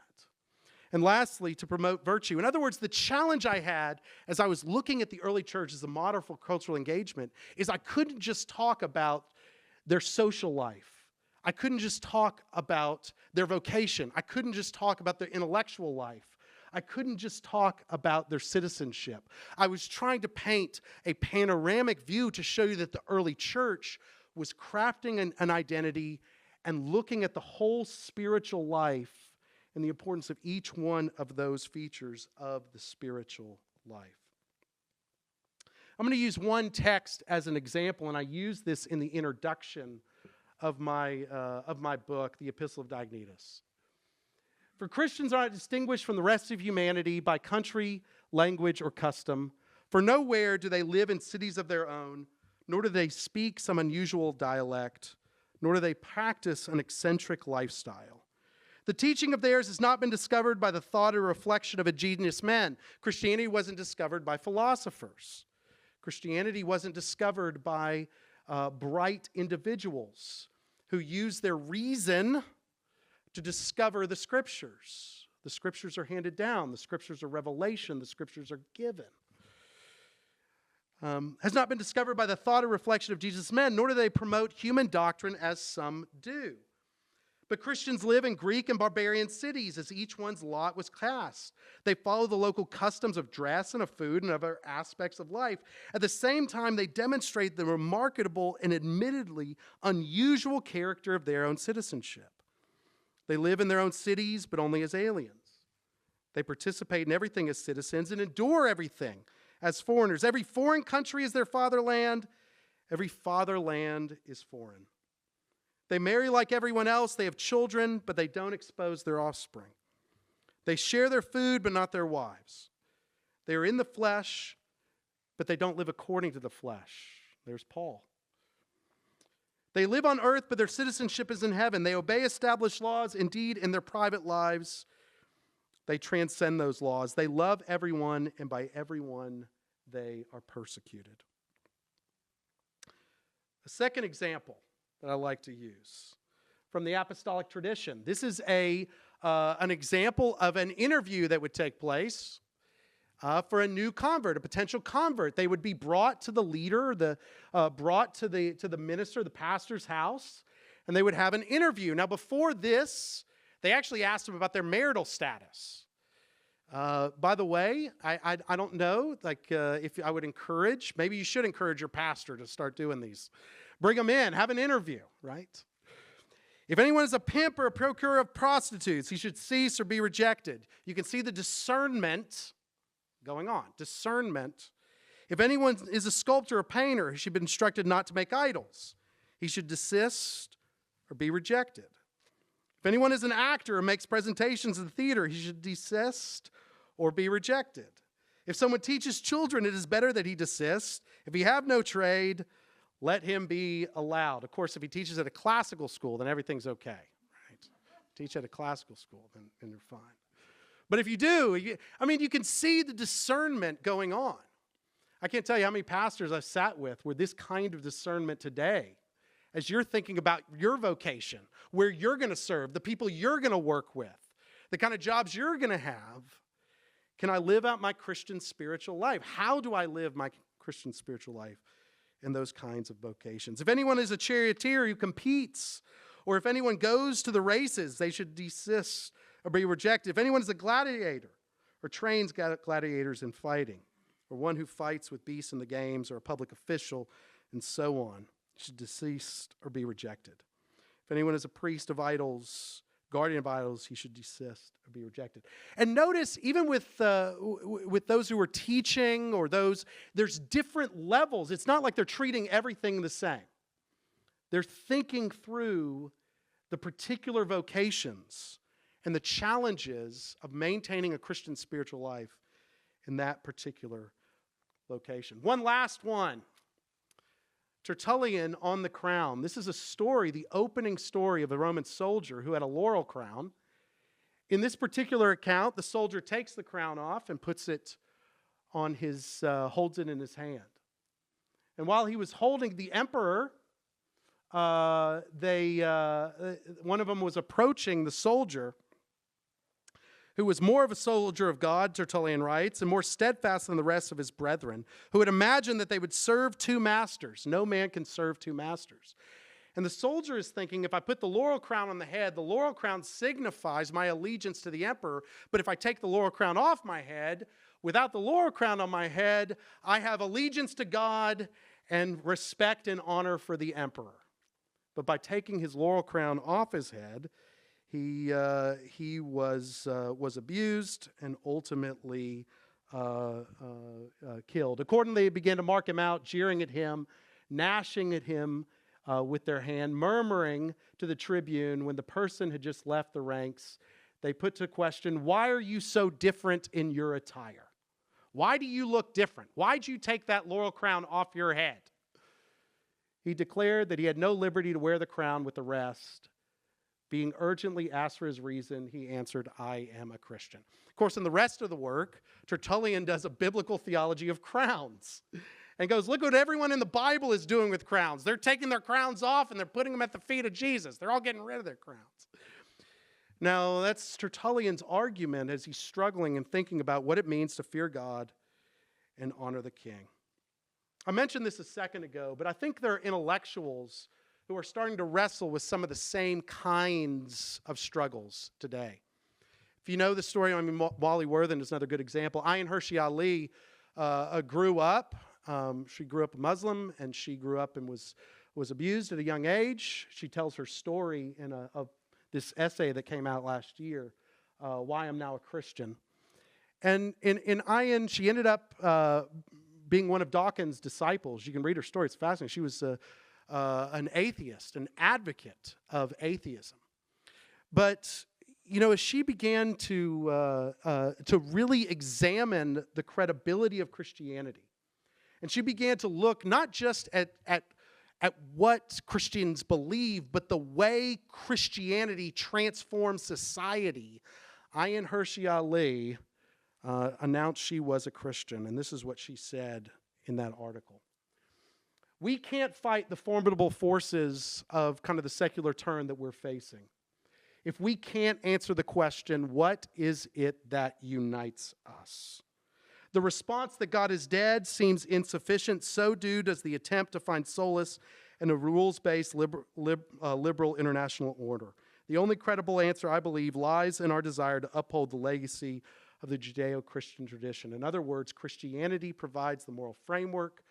And lastly, to promote virtue. In other words, the challenge I had as I was looking at the early church as a model for cultural engagement is I couldn't just talk about their social life. I couldn't just talk about their vocation. I couldn't just talk about their intellectual life. I couldn't just talk about their citizenship. I was trying to paint a panoramic view to show you that the early church was crafting an identity and looking at the whole spiritual life and the importance of each one of those features of the spiritual life. I'm going to use one text as an example, and I use this in the introduction of my book, The Epistle of Diognetus. For Christians are not distinguished from the rest of humanity by country, language, or custom, for nowhere do they live in cities of their own, nor do they speak some unusual dialect, nor do they practice an eccentric lifestyle. The teaching of theirs has not been discovered by the thought or reflection of ingenious men. Christianity wasn't discovered by philosophers. Christianity wasn't discovered by bright individuals who use their reason to discover the Scriptures. The Scriptures are handed down. The Scriptures are revelation. The Scriptures are given. Has not been discovered by the thought or reflection of Jesus' men, nor do they promote human doctrine as some do. But Christians live in Greek and barbarian cities as each one's lot was cast. They follow the local customs of dress and of food and other aspects of life. At the same time, they demonstrate the remarkable and admittedly unusual character of their own citizenship. They live in their own cities, but only as aliens. They participate in everything as citizens and endure everything as foreigners. Every foreign country is their fatherland. Every fatherland is foreign. They marry like everyone else. They have children, but they don't expose their offspring. They share their food, but not their wives. They are in the flesh, but they don't live according to the flesh. There's Paul. They live on earth, but their citizenship is in heaven. They obey established laws. Indeed, in their private lives, they transcend those laws. They love everyone, and by everyone, they are persecuted. A second example that I like to use from the apostolic tradition. This is an example of an interview that would take place for a new convert, a potential convert. They would be brought to the leader, brought to the minister, the pastor's house, and they would have an interview. Now, before this, they actually asked them about their marital status. By the way, I don't know, if I would encourage, maybe you should encourage your pastor to start doing these. Bring them in, have an interview, right? If anyone is a pimp or a procurer of prostitutes, he should cease or be rejected. You can see the discernment going on. Discernment. If anyone is a sculptor or painter, he should be instructed not to make idols. He should desist or be rejected. If anyone is an actor or makes presentations in the theater, he should desist or be rejected. If someone teaches children, it is better that he desist. If he have no trade, let him be allowed. Of course, if he teaches at a classical school, then everything's okay, right? Teach at a classical school, then you're fine. But if you do, you can see the discernment going on. I can't tell you how many pastors I've sat with this kind of discernment today, as you're thinking about your vocation, where you're going to serve, the people you're going to work with, the kind of jobs you're going to have. Can I live out my Christian spiritual life? How do I live my Christian spiritual life in those kinds of vocations? If anyone is a charioteer who competes, or if anyone goes to the races, they should desist or be rejected. If anyone is a gladiator or trains gladiators in fighting, or one who fights with beasts in the games, or a public official, and so on, should desist or be rejected. If anyone is a priest of idols, guardian of idols, he should desist or be rejected. And notice, even with those who are teaching, or there's different levels. It's not like they're treating everything the same. They're thinking through the particular vocations and the challenges of maintaining a Christian spiritual life in that particular location. One last one. Tertullian on the crown. This is a story, the opening story of a Roman soldier who had a laurel crown. In this particular account, the soldier takes the crown off and puts it on holds it in his hand. And while he was holding, the emperor one of them was approaching the soldier, who was more of a soldier of God, Tertullian writes, and more steadfast than the rest of his brethren, who had imagined that they would serve two masters. No man can serve two masters. And the soldier is thinking, if I put the laurel crown on the head, the laurel crown signifies my allegiance to the emperor. But if I take the laurel crown off my head, without the laurel crown on my head, I have allegiance to God and respect and honor for the emperor. But by taking his laurel crown off his head, he was abused and ultimately killed. Accordingly, they began to mark him out, jeering at him, gnashing at him with their hand, murmuring to the tribune when the person had just left the ranks. They put to question, why are you so different in your attire? Why do you look different? Why'd you take that laurel crown off your head? He declared that he had no liberty to wear the crown with the rest. Being urgently asked for his reason, he answered, I am a Christian. Of course, in the rest of the work, Tertullian does a biblical theology of crowns and goes, look what everyone in the Bible is doing with crowns. They're taking their crowns off and they're putting them at the feet of Jesus. They're all getting rid of their crowns. Now, that's Tertullian's argument as he's struggling and thinking about what it means to fear God and honor the king. I mentioned this a second ago, but I think there are intellectuals who are starting to wrestle with some of the same kinds of struggles today. If you know the story, I mean, Wally Worthen is another good example. Ayan Hirsi Ali grew up. She grew up a Muslim, and she grew up and was abused at a young age. She tells her story in this essay that came out last year, Why I'm Now a Christian. And in Ayan, she ended up being one of Dawkins' disciples. You can read her story. It's fascinating. She was an atheist, an advocate of atheism. But, you know, as she began to really examine the credibility of Christianity, and she began to look not just at what Christians believe, but the way Christianity transforms society, Ayan Hirsi Ali announced she was a Christian, and this is what she said in that article. We can't fight the formidable forces of kind of the secular turn that we're facing if we can't answer the question, what is it that unites us? The response that God is dead seems insufficient. So does the attempt to find solace in a rules-based liberal international order. The only credible answer, I believe, lies in our desire to uphold the legacy of the Judeo-Christian tradition. In other words, Christianity provides the moral framework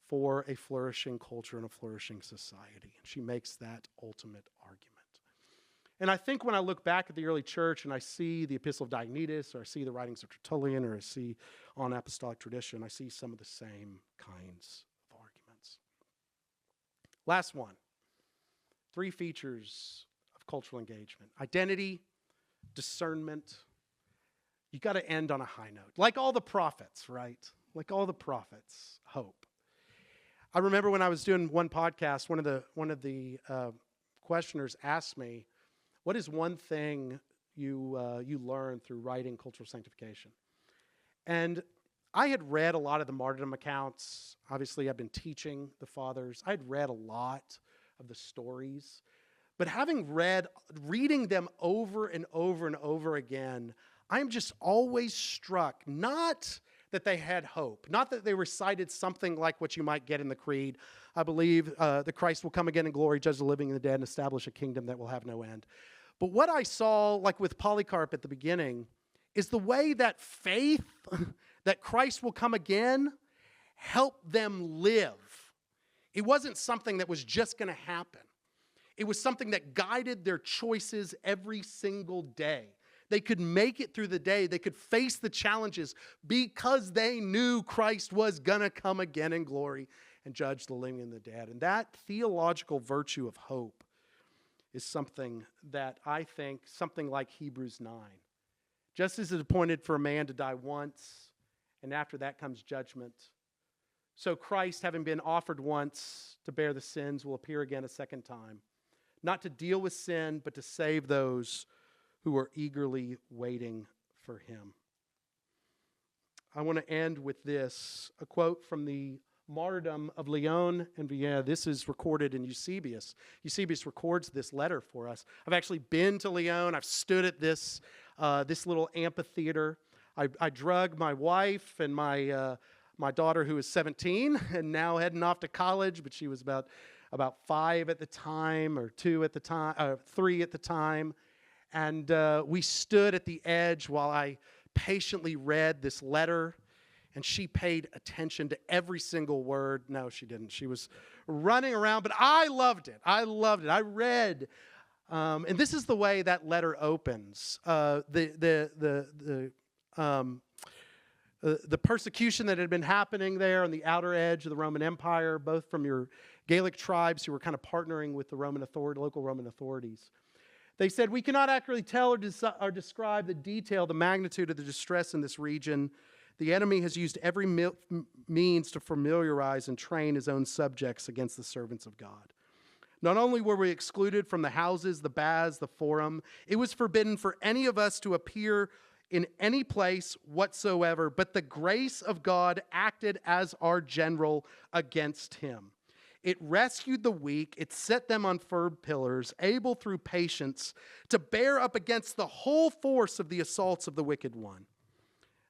for a flourishing culture and a flourishing society. And she makes that ultimate argument. And I think when I look back at the early church and I see the Epistle of Diognetus, or I see the writings of Tertullian, or I see on apostolic tradition, I see some of the same kinds of arguments. Last one. 3 features of cultural engagement. Identity, discernment. You got to end on a high note. Like all the prophets, right? Like all the prophets, hope. I remember when I was doing one podcast, one of the questioners asked me, what is one thing you learned through writing Cultural Sanctification? And I had read a lot of the martyrdom accounts. Obviously, I've been teaching the fathers. I'd read a lot of the stories. But reading them over and over and over again, I'm just always struck, not that they had hope, not that they recited something like what you might get in the Creed. I believe that Christ will come again in glory, judge the living and the dead, and establish a kingdom that will have no end. But what I saw, like with Polycarp at the beginning, is the way that faith that Christ will come again helped them live. It wasn't something that was just going to happen. It was something that guided their choices every single day. They could make it through the day. They could face the challenges because they knew Christ was going to come again in glory and judge the living and the dead. And that theological virtue of hope is something that I think, something like Hebrews 9. Just as it's appointed for a man to die once, and after that comes judgment, so Christ, having been offered once to bear the sins, will appear again a second time, not to deal with sin, but to save those who are eagerly waiting for him. I want to end with this, a quote from the martyrdom of Leon and Vienne. This is recorded in Eusebius. Eusebius records this letter for us. I've actually been to Leon. I've stood at this little amphitheater. I drug my wife and my daughter, who is 17 and now heading off to college, but she was about 5 at the time, or 2 at the time, 3 at the time. And we stood at the edge while I patiently read this letter, and she paid attention to every single word. No, she didn't. She was running around, but I loved it. I read, and this is the way that letter opens. The persecution that had been happening there on the outer edge of the Roman Empire, both from your Gaelic tribes who were kind of partnering with the local Roman authorities. They said, "We cannot accurately tell or describe the detail, the magnitude of the distress in this region. The enemy has used every means to familiarize and train his own subjects against the servants of God. Not only were we excluded from the houses, the baths, the forum, it was forbidden for any of us to appear in any place whatsoever, but the grace of God acted as our general against him. It rescued the weak, it set them on firm pillars, able through patience to bear up against the whole force of the assaults of the wicked one.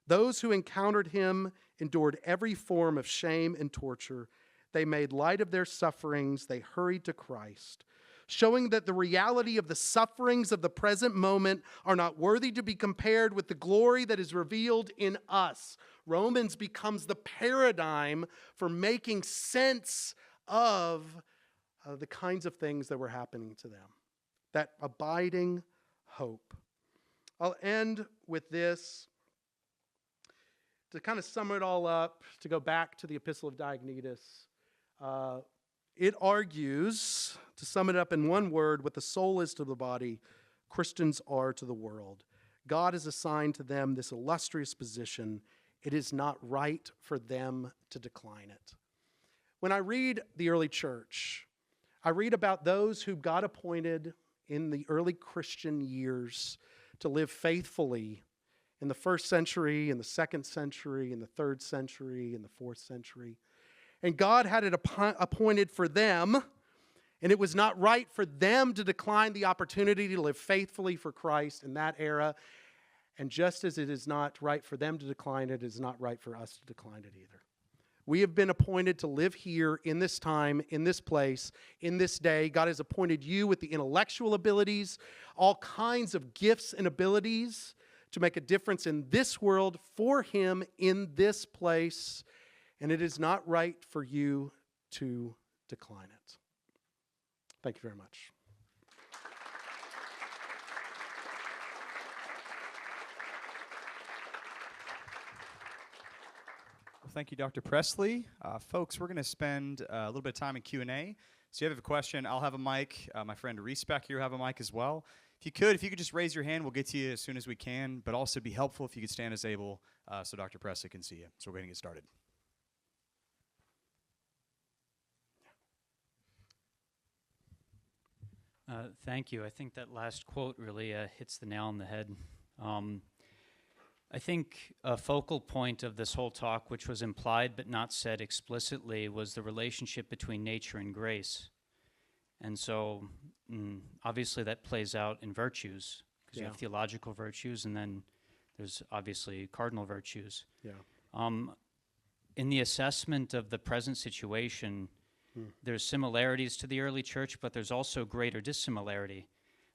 Those who encountered him endured every form of shame and torture. They made light of their sufferings, they hurried to Christ, showing that the reality of the sufferings of the present moment are not worthy to be compared with the glory that is revealed in us." Romans becomes the paradigm for making sense of the kinds of things that were happening to them. That abiding hope. I'll end with this. To kind of sum it all up, to go back to the Epistle of Diognetus, it argues, to sum it up in one word, what the soul is to the body, Christians are to the world. God has assigned to them this illustrious position. It is not right for them to decline it. When I read the early church, I read about those who God appointed in the early Christian years to live faithfully in the 1st century, in the 2nd century, in the 3rd century, in the 4th century. And God had it appointed for them, and it was not right for them to decline the opportunity to live faithfully for Christ in that era. And just as it is not right for them to decline it, it is not right for us to decline it either. We have been appointed to live here in this time, in this place, in this day. God has appointed you with the intellectual abilities, all kinds of gifts and abilities to make a difference in this world for him in this place. And it is not right for you to decline it. Thank you very much. Well, thank you, Dr. Presley. Folks, we're going to spend a little bit of time in Q&A. So if you have a question, I'll have a mic. My friend Reese back here will have a mic as well. If you could just raise your hand, we'll get to you as soon as we can, but also be helpful if you could stand as able so Dr. Presley can see you. So we're going to get started. Thank you. I think that last quote really hits the nail on the head. I think a focal point of this whole talk, which was implied but not said explicitly, was the relationship between nature and grace. And so, obviously that plays out in virtues, because you have theological virtues, and then there's obviously cardinal virtues. In the assessment of the present situation, there's similarities to the early church, but there's also greater dissimilarity.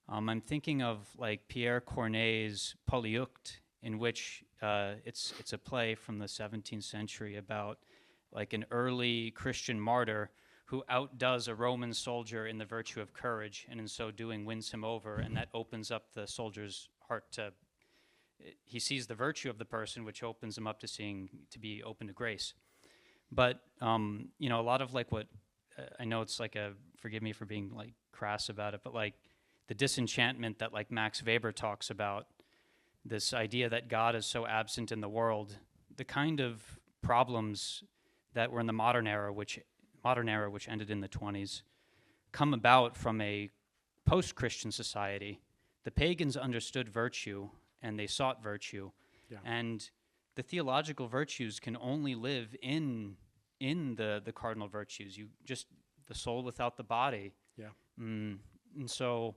I'm thinking of like Pierre Corneille's Polyeucte, in which it's a play from the 17th century about like an early Christian martyr who outdoes a Roman soldier in the virtue of courage, and in so doing wins him over, and that opens up the soldier's heart to, he sees the virtue of the person, which opens him up to be open to grace. But, you know, a lot of like what, I know it's like forgive me for being like crass about it, but like the disenchantment that like Max Weber talks about, this idea that God is so absent in the world, the kind of problems that were in the modern era, which ended in the 20s, come about from a post-Christian society. The pagans understood virtue, and they sought virtue. And the theological virtues can only live in in the cardinal virtues. You just the soul without the body. Yeah. And so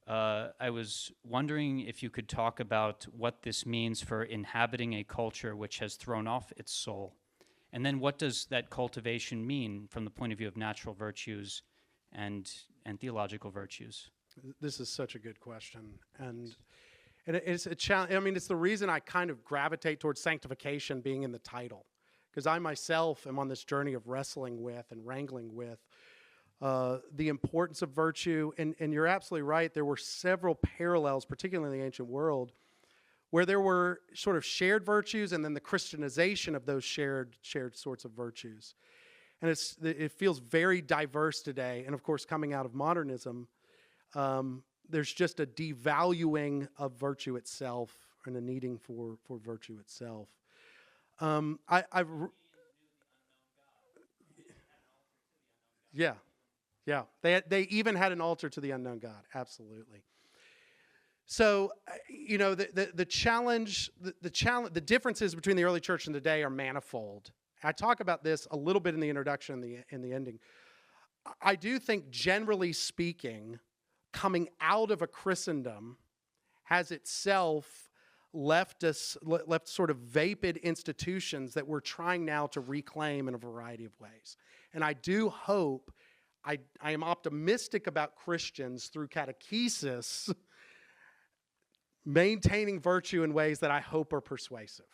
I was wondering if you could talk about what this means for inhabiting a culture which has thrown off its soul. And then what does that cultivation mean from the point of view of natural virtues and theological virtues? This is such a good question. And it's a challenge. I mean, it's the reason I kind of gravitate towards sanctification being in the title. Because I myself am on this journey of wrestling with and wrangling with the importance of virtue. And you're absolutely right. There were several parallels, particularly in the ancient world, where there were sort of shared virtues and then the Christianization of those shared sorts of virtues. And it feels very diverse today. And of course, coming out of modernism, there's just a devaluing of virtue itself and a needing for virtue itself. Yeah. They even had an altar to the unknown God. Absolutely. So, the challenge, the differences between the early church and today are manifold. I talk about this a little bit in the introduction and in the ending. I do think, generally speaking, coming out of a Christendom has itself left sort of vapid institutions that we're trying now to reclaim in a variety of ways. And I do hope, I am optimistic about Christians through catechesis maintaining virtue in ways that I hope are persuasive.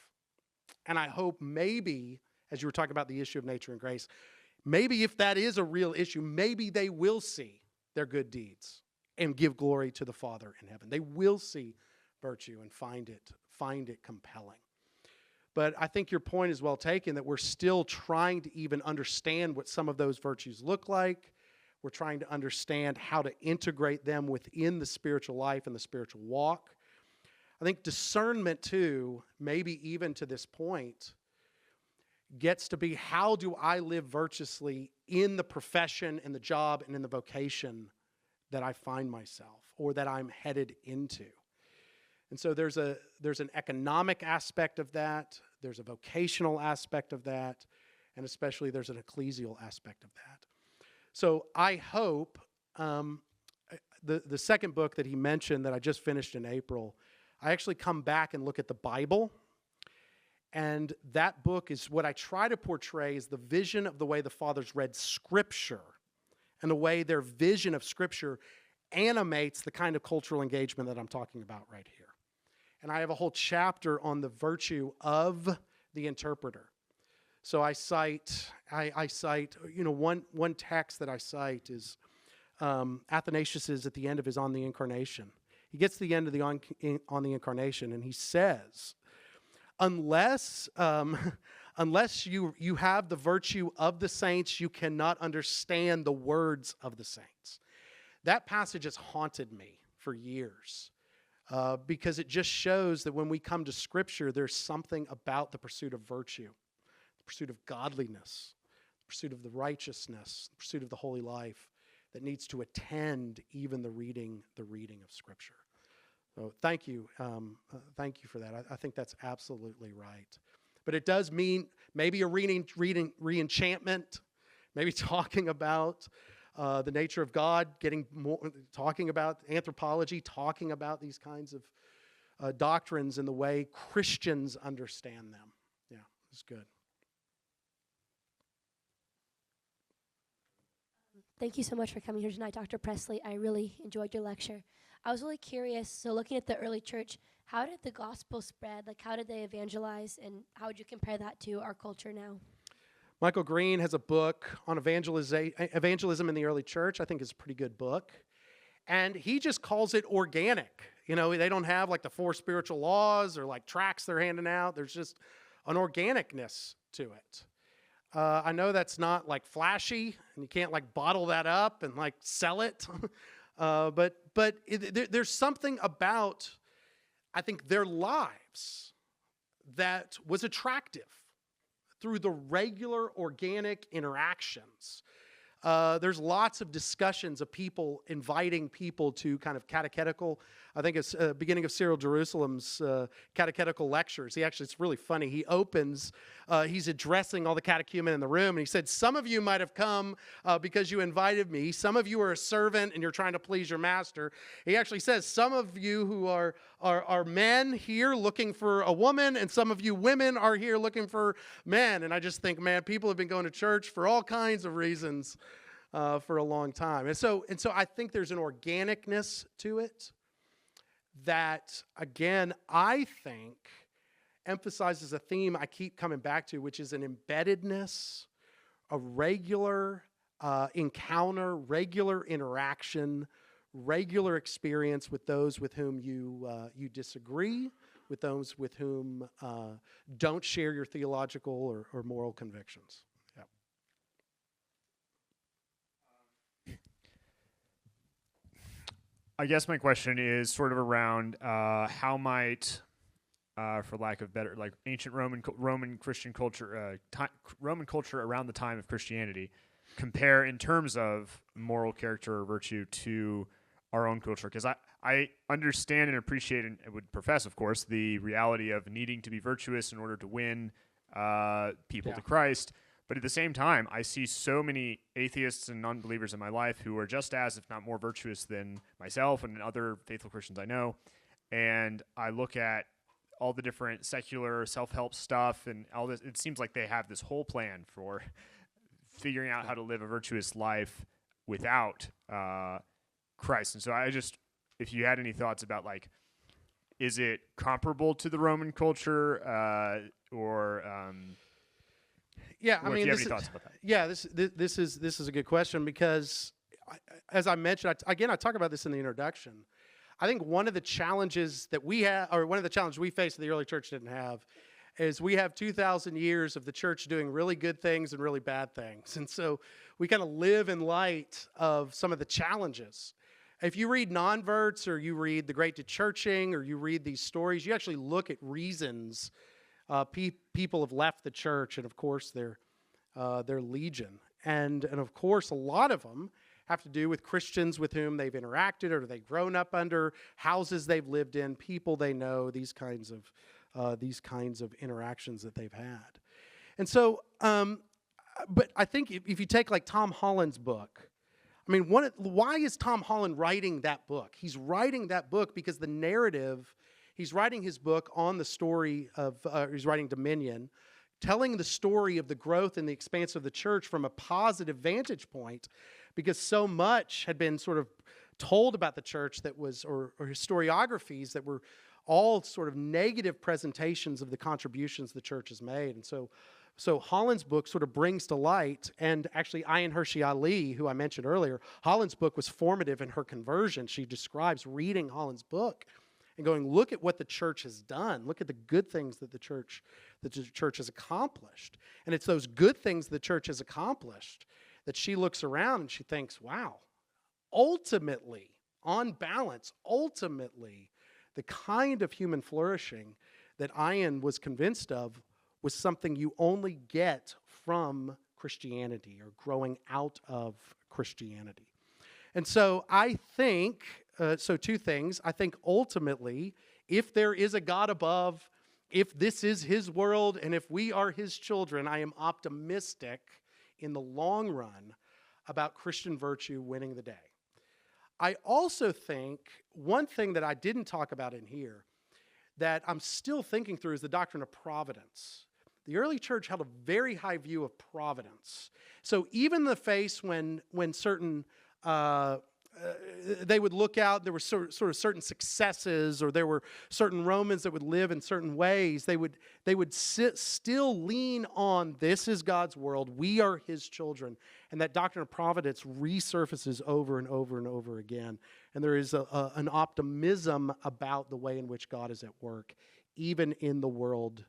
And I hope maybe, as you were talking about the issue of nature and grace, maybe if that is a real issue, maybe they will see their good deeds and give glory to the Father in heaven. They will see virtue and find it compelling. But I think your point is well taken, that we're still trying to even understand what some of those virtues look like. We're trying to understand how to integrate them within the spiritual life and the spiritual walk. I think discernment, too, maybe even to this point, gets to be, how do I live virtuously in the profession and the job and in the vocation that I find myself or that I'm headed into? And so there's an economic aspect of that, there's a vocational aspect of that, and especially there's an ecclesial aspect of that. So I hope, the second book that he mentioned that I just finished in April, I actually come back and look at the Bible, and that book is what I try to portray is the vision of the way the fathers read Scripture and the way their vision of Scripture animates the kind of cultural engagement that I'm talking about right here. And I have a whole chapter on the virtue of the interpreter. So I cite, one text that I cite is Athanasius's at the end of his On the Incarnation. He gets to the end of the on the Incarnation, and he says, unless you have the virtue of the saints, you cannot understand the words of the saints. That passage has haunted me for years because it just shows that when we come to Scripture, there's something about the pursuit of virtue, the pursuit of godliness, the pursuit of the righteousness, the pursuit of the holy life that needs to attend even the reading of Scripture. So thank you for that. I think that's absolutely right. But it does mean maybe a re-enchantment, maybe talking about the nature of God, talking about anthropology, talking about these kinds of doctrines and the way Christians understand them. Yeah, it's good. Thank you so much for coming here tonight, Dr. Presley. I really enjoyed your lecture. I was really curious, so looking at the early church, how did the gospel spread? Like, how did they evangelize, and how would you compare that to our culture now? Michael Green has a book on evangelism in the early church. I think it's a pretty good book. And he just calls it organic. They don't have like the 4 spiritual laws or like tracts they're handing out. There's just an organicness to it. I know that's not like flashy, and you can't like bottle that up and like sell it. But there's something about, I think, their lives that was attractive through the regular organic interactions. There's lots of discussions of people inviting people to kind of catechetical I think it's beginning of Cyril Jerusalem's catechetical lectures. It's really funny. He opens, he's addressing all the catechumen in the room, and he said, some of you might have come because you invited me. Some of you are a servant and you're trying to please your master. He actually says, some of you who are men here looking for a woman, and some of you women are here looking for men. And I just think, man, people have been going to church for all kinds of reasons for a long time. And so I think there's an organicness to it that, again, I think emphasizes a theme I keep coming back to, which is an embeddedness, a regular encounter, regular interaction, regular experience with those with whom you disagree, with those with whom don't share your theological or moral convictions. I guess my question is sort of around how might, for lack of better, like ancient Roman Christian culture, Roman culture around the time of Christianity, compare in terms of moral character or virtue to our own culture? Because I understand and appreciate and would profess, of course, the reality of needing to be virtuous in order to win people to Christ. But at the same time, I see so many atheists and non-believers in my life who are just as, if not more, virtuous than myself and other faithful Christians I know. And I look at all the different secular self-help stuff and all this. It seems like they have this whole plan for figuring out how to live a virtuous life without Christ. And so I just, if you had any thoughts about, like, is it comparable to the Roman culture or... Yeah, I or mean, if you have any thoughts about that. Yeah, this is a good question because, as I mentioned, I talk about this in the introduction. I think one of the challenges that we have, or one of the challenges we face that the early church didn't have, is we have 2,000 years of the church doing really good things and really bad things, and so we kind of live in light of some of the challenges. If you read non-verts, or you read The Great Dechurching, or you read these stories, you actually look at reasons people have left the church, and of course they're legion, and of course a lot of them have to do with Christians with whom they've interacted or they've grown up under, houses they've lived in, people they know, these kinds of interactions that they've had. And so, but I think if you take like Tom Holland's book, I mean, why is Tom Holland writing that book? He's writing that book because the narrative. He's writing his book on the story of, he's writing Dominion, telling the story of the growth and the expanse of the church from a positive vantage point, because so much had been sort of told about the church that was, or historiographies that were all sort of negative presentations of the contributions the church has made. And so Holland's book sort of brings to light, and actually Ayan Hirsi Ali, who I mentioned earlier, Holland's book was formative in her conversion. She describes reading Holland's book and going, look at what the church has done. Look at the good things that the church has accomplished. And it's those good things the church has accomplished that she looks around and she thinks, wow, ultimately, on balance, ultimately, the kind of human flourishing that Ayan was convinced of was something you only get from Christianity or growing out of Christianity. And so I think, so two things. I think ultimately, if there is a God above, if this is his world, and if we are his children, I am optimistic in the long run about Christian virtue winning the day. I also think one thing that I didn't talk about in here that I'm still thinking through is the doctrine of providence. The early church held a very high view of providence. So even in the face when certain they would look out, there were sort of certain successes, or there were certain Romans that would live in certain ways, they would still lean on, this is God's world, we are his children. And that doctrine of providence resurfaces over and over and over again. And there is an optimism about the way in which God is at work, even in the world,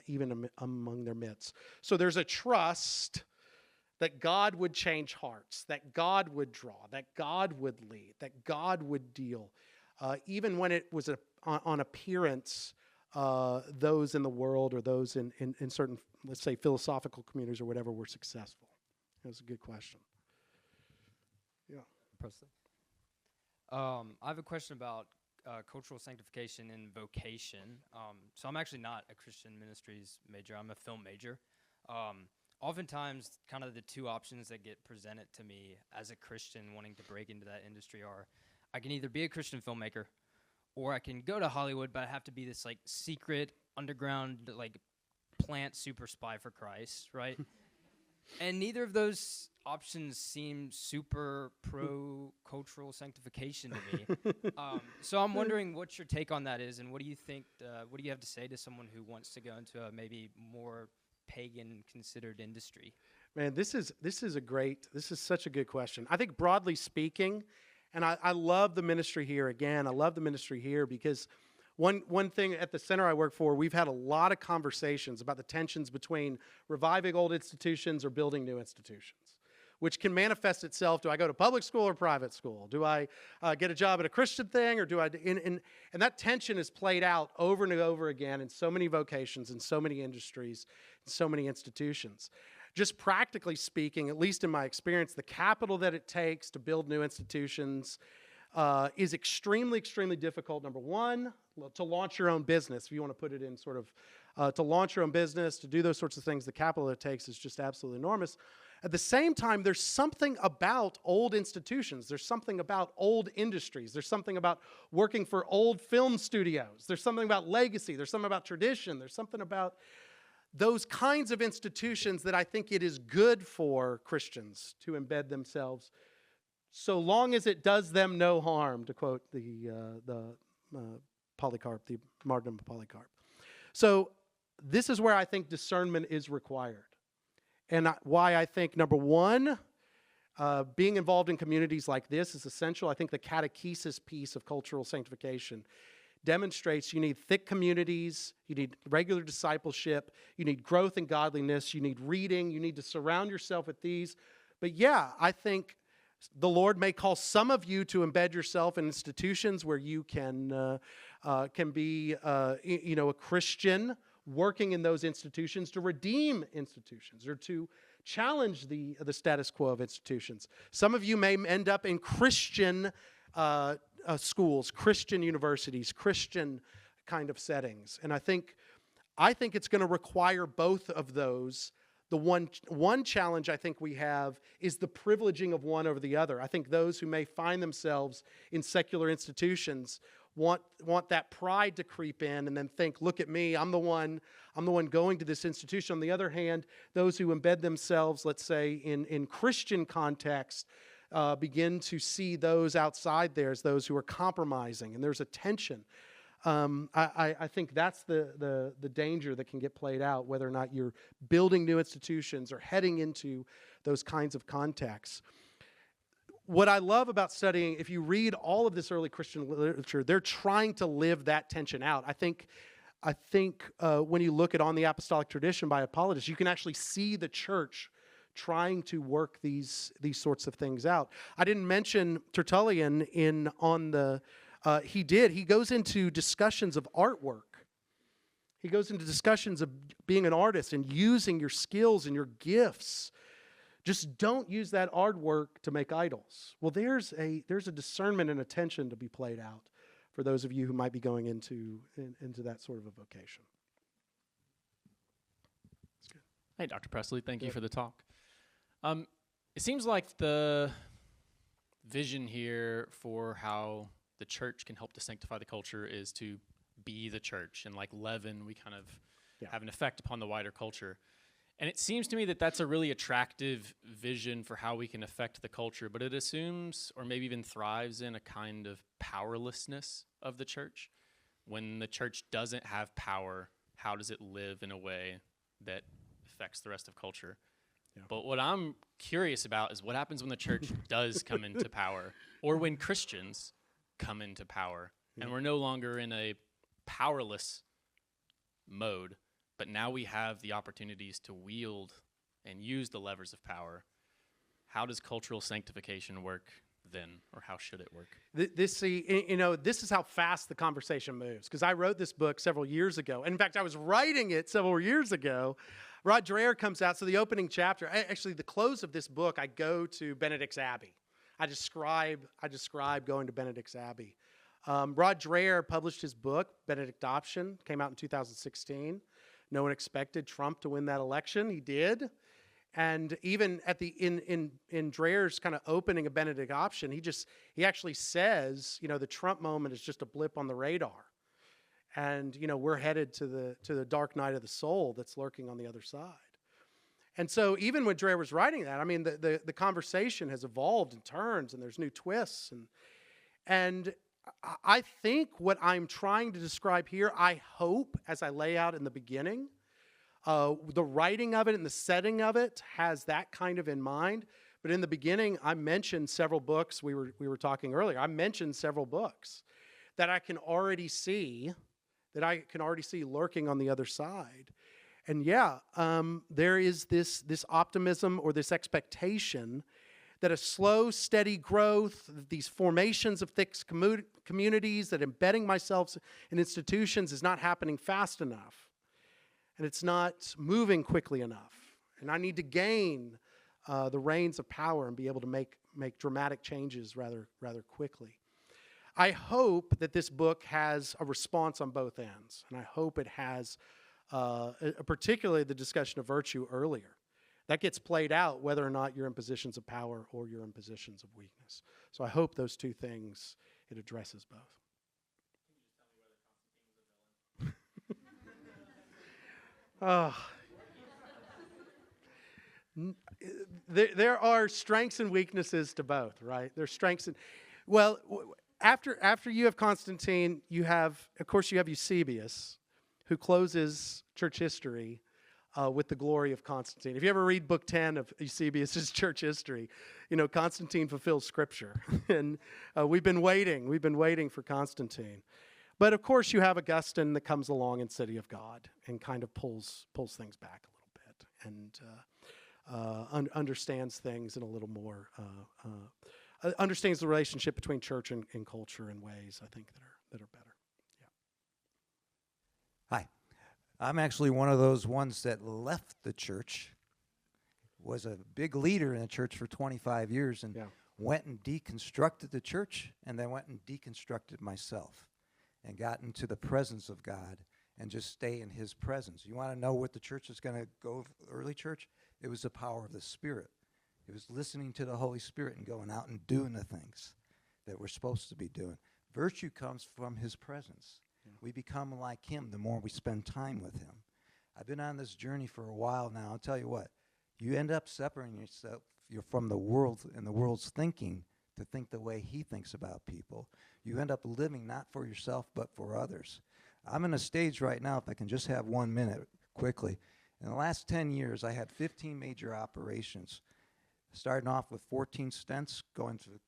even among their midst. So there's a trust that God would change hearts, that God would draw, that God would lead, that God would deal. Even when it was on appearance, those in the world or those in certain, let's say, philosophical communities or whatever were successful. That's a good question. Yeah. Presley. I have a question about cultural sanctification and vocation. So I'm actually not a Christian ministries major. I'm a film major. Oftentimes, kind of the two options that get presented to me as a Christian wanting to break into that industry are, I can either be a Christian filmmaker, or I can go to Hollywood, but I have to be this like secret underground like plant super spy for Christ, right? And neither of those options seem super pro cultural sanctification to me. So I'm wondering what your take on that is, and what do you think? What do you have to say to someone who wants to go into a maybe more pagan considered industry? Man, this is such a good question. I think broadly speaking, and I love the ministry here again. I love the ministry here because one thing at the center I work for, we've had a lot of conversations about the tensions between reviving old institutions or building new institutions, which can manifest itself. Do I go to public school or private school? Do I get a job at a Christian thing, or do I? And that tension is played out over and over again in so many vocations, in so many industries, in so many institutions. Just practically speaking, at least in my experience, the capital that it takes to build new institutions is extremely, extremely difficult. Number one, to launch your own business, if you want to put it in sort of, to launch your own business, to do those sorts of things, the capital it takes is just absolutely enormous. At the same time, there's something about old institutions. There's something about old industries. There's something about working for old film studios. There's something about legacy. There's something about tradition. There's something about those kinds of institutions that I think it is good for Christians to embed themselves, so long as it does them no harm, to quote the Polycarp, the martyrdom of Polycarp. So this is where I think discernment is required. And why I think, number one, being involved in communities like this is essential. I think the catechesis piece of cultural sanctification demonstrates you need thick communities, you need regular discipleship, you need growth in godliness, you need reading, you need to surround yourself with these. But yeah, I think the Lord may call some of you to embed yourself in institutions where you can be, a Christian working in those institutions to redeem institutions or to challenge the status quo of institutions. Some of you may end up in Christian schools, Christian universities, Christian kind of settings, and I think it's going to require both of those. The one challenge I think we have is the privileging of one over the other. I think those who may find themselves in secular institutions want that pride to creep in and then think, look at me, I'm the one going to this institution. On the other hand, those who embed themselves, let's say, in Christian context, begin to see those outside there as those who are compromising, and there's a tension. I think that's the danger that can get played out, whether or not you're building new institutions or heading into those kinds of contexts. What I love about studying, if you read all of this early Christian literature, they're trying to live that tension out. I think when you look at On the Apostolic Tradition by Apologists, you can actually see the church trying to work these sorts of things out. I didn't mention Tertullian he goes into discussions of artwork. He goes into discussions of being an artist and using your skills and your gifts. Just don't use that artwork to make idols. Well, there's a discernment and attention to be played out for those of you who might be going into that sort of a vocation. That's good. Hey, Dr. Presley, thank you for the talk. It seems like the vision here for how the church can help to sanctify the culture is to be the church, and like leaven, we kind of have an effect upon the wider culture. And it seems to me that that's a really attractive vision for how we can affect the culture, but it assumes, or maybe even thrives in, a kind of powerlessness of the church. When the church doesn't have power, how does it live in a way that affects the rest of culture? Yeah. But what I'm curious about is what happens when the church does come into power, or when Christians come into power, and we're no longer in a powerless mode, but now we have the opportunities to wield and use the levers of power. How does cultural sanctification work then, or how should it work? This is how fast the conversation moves, because I wrote this book several years ago. And in fact, I was writing it several years ago. Rod Dreher comes out, so the opening chapter, actually the close of this book, I go to Benedict's Abbey. I describe going to Benedict's Abbey. Rod Dreher published his book, Benedictoption, came out in 2016. No one expected Trump to win that election. He did. And even at the in Dreher's kind of opening of Benedictoption, he actually says, the Trump moment is just a blip on the radar. And, we're headed to the dark night of the soul that's lurking on the other side. And so even when Dreher was writing that, I mean, the conversation has evolved and turns, and there's new twists. And I think what I'm trying to describe here, I hope, as I lay out in the beginning, the writing of it and the setting of it has that kind of in mind. But in the beginning, I mentioned several books. We were talking earlier. I mentioned several books that I can already see lurking on the other side. And there is this optimism or this expectation that a slow, steady growth, these formations of thick communities, that embedding myself in institutions is not happening fast enough. And it's not moving quickly enough. And I need to gain the reins of power and be able to make dramatic changes rather quickly. I hope that this book has a response on both ends. And I hope it has particularly the discussion of virtue earlier. That gets played out whether or not you're in positions of power or you're in positions of weakness. So I hope those two things, it addresses both. There are strengths and weaknesses to both, right? There's strengths and, after you have Constantine, you have Eusebius, who closes church history with the glory of Constantine. If you ever read book 10 of Eusebius' church history, Constantine fulfills Scripture. And we've been waiting for Constantine. But of course, you have Augustine that comes along in City of God and kind of pulls things back a little bit and understands things in a little more, understands the relationship between church and culture in ways, I think, that are better. Hi. I'm actually one of those ones that left the church, was a big leader in the church for 25 years, and went and deconstructed the church, and then went and deconstructed myself and got into the presence of God and just stay in his presence. You want to know what the church is going to go, early church? It was the power of the Spirit. It was listening to the Holy Spirit and going out and doing the things that we're supposed to be doing. Virtue comes from his presence. We become like him the more we spend time with him. I've been on this journey for a while now. I'll tell you what, you end up separating yourself from the world and the world's thinking to think the way he thinks about people. You end up living not for yourself but for others. I'm in a stage right now, if I can just have 1 minute quickly. In the last 10 years, I had 15 major operations, starting off with 14 stents, going to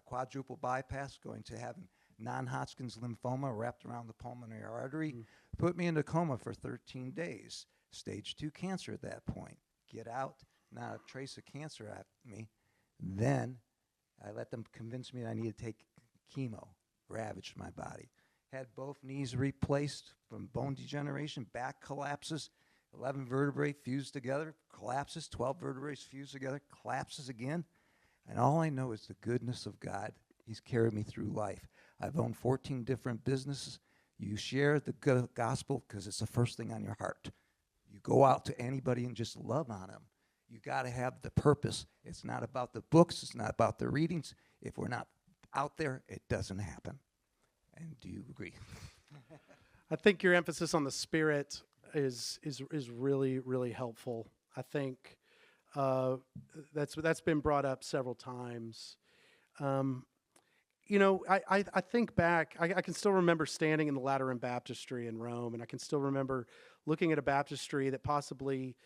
quadruple bypass, going to having non-Hodgkin's lymphoma wrapped around the pulmonary artery, put me into coma for 13 days. Stage 2 cancer at that point. Get out, not a trace of cancer at me. Then I let them convince me that I needed to take chemo. Ravaged my body. Had both knees replaced from bone degeneration, back collapses, 11 vertebrae fused together, collapses, 12 vertebrae fused together, collapses again. And all I know is the goodness of God. He's carried me through life. I've owned 14 different businesses. You share the gospel because it's the first thing on your heart. You go out to anybody and just love on them. You got to have the purpose. It's not about the books. It's not about the readings. If we're not out there, it doesn't happen. And do you agree? I think your emphasis on the Spirit is really, really helpful. I think that's been brought up several times. I think back, I can still remember standing in the Lateran Baptistry in Rome, and I can still remember looking at a baptistry that possibly,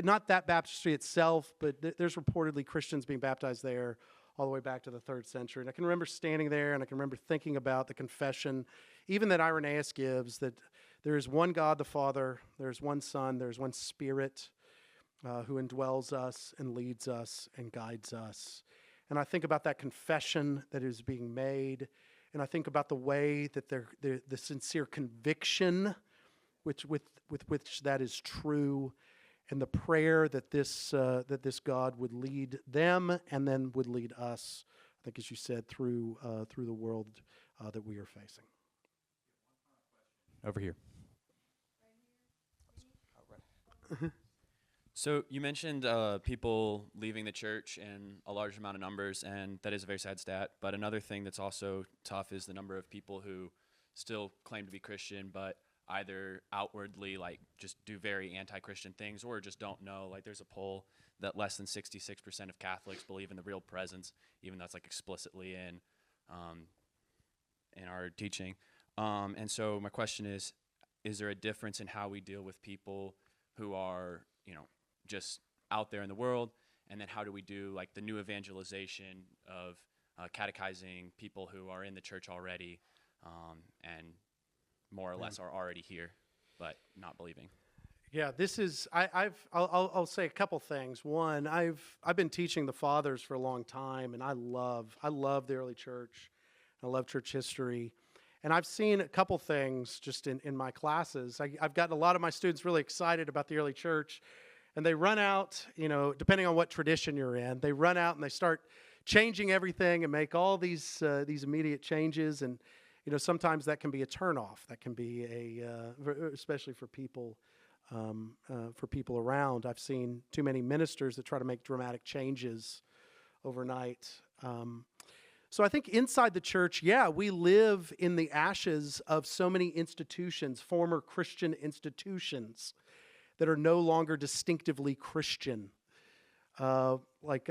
not that baptistry itself, but there's reportedly Christians being baptized there all the way back to the 3rd century. And I can remember standing there, and I can remember thinking about the confession, even that Irenaeus gives, that there is one God the Father, there's one Son, there's one Spirit who indwells us and leads us and guides us. And I think about that confession that is being made, and I think about the way that the sincere conviction with which that is true, and the prayer that this God would lead them and then would lead us. I think, as you said, through the world that we are facing. Over here. So you mentioned people leaving the church in a large amount of numbers, and that is a very sad stat. But another thing that's also tough is the number of people who still claim to be Christian, but either outwardly like just do very anti-Christian things, or just don't know. Like there's a poll that less than 66% of Catholics believe in the real presence, even though it's like explicitly in our teaching. And so my question is there a difference in how we deal with people who are, just out there in the world, and then how do we do like the new evangelization of catechizing people who are in the church already and more or less are already here but not believing? Yeah, this is. I'll say a couple things. One, I've been teaching the fathers for a long time, and I love the early church. I love church history, and I've seen a couple things just in my classes. I've gotten a lot of my students really excited about the early church, and they run out. Depending on what tradition you're in, they run out and they start changing everything and make all these immediate changes, and sometimes that can be a turnoff. That can be especially for people. For people around. I've seen too many ministers that try to make dramatic changes overnight. So I think inside the church, we live in the ashes of so many institutions, former Christian institutions, that are no longer distinctively Christian. Like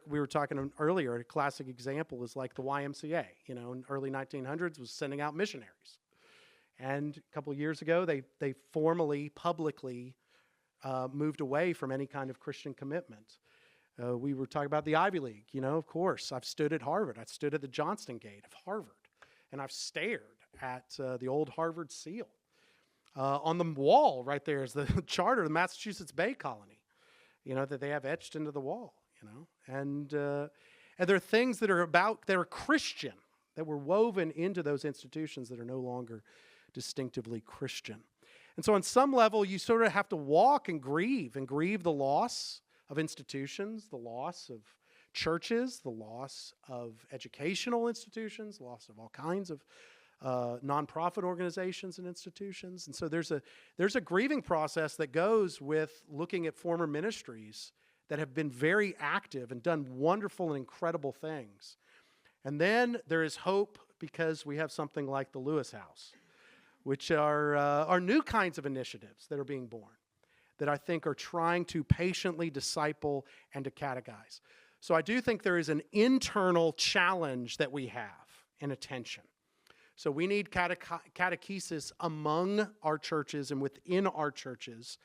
we were talking earlier, a classic example is like the YMCA, in the early 1900s was sending out missionaries. And a couple of years ago, they formally, publicly moved away from any kind of Christian commitment. We were talking about the Ivy League. Of course, I've stood at Harvard. I stood at the Johnston Gate of Harvard, and I've stared at the old Harvard seal. On the wall right there is the charter of the Massachusetts Bay Colony, that they have etched into the wall, And there are things that are Christian, that were woven into those institutions that are no longer distinctively Christian. And so on some level, you sort of have to walk and grieve the loss of institutions, the loss of churches, the loss of educational institutions, the loss of all kinds of nonprofit organizations and institutions. And so there's a grieving process that goes with looking at former ministries that have been very active and done wonderful and incredible things. And then there is hope because we have something like the Lewis House, which are new kinds of initiatives that are being born, that I think are trying to patiently disciple and to catechize. So I do think there is an internal challenge that we have in attention. So we need catechesis among our churches and within our churches,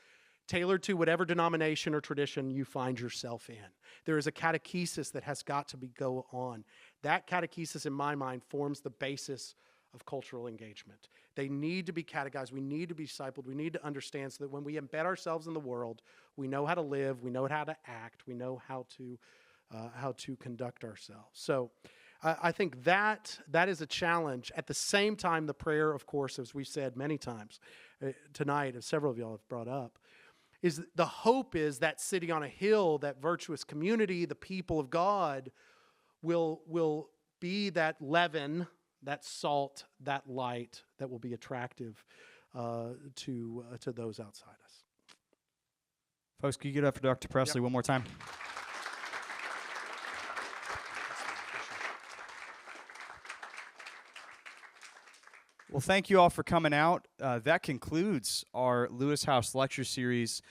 tailored to whatever denomination or tradition you find yourself in. There is a catechesis that has got to go on. That catechesis, in my mind, forms the basis of cultural engagement. They need to be catechized. We need to be discipled. We need to understand so that when we embed ourselves in the world, we know how to live, we know how to act, we know how to conduct ourselves. So I think that is a challenge. At the same time, the prayer, of course, as we've said many times tonight, as several of y'all have brought up, is the hope is that city on a hill, that virtuous community, the people of God will be that leaven, that salt, that light that will be attractive to those outside us. Folks, can you get up for Dr. Presley one more time? Well, thank you all for coming out. That concludes our Lewis House lecture series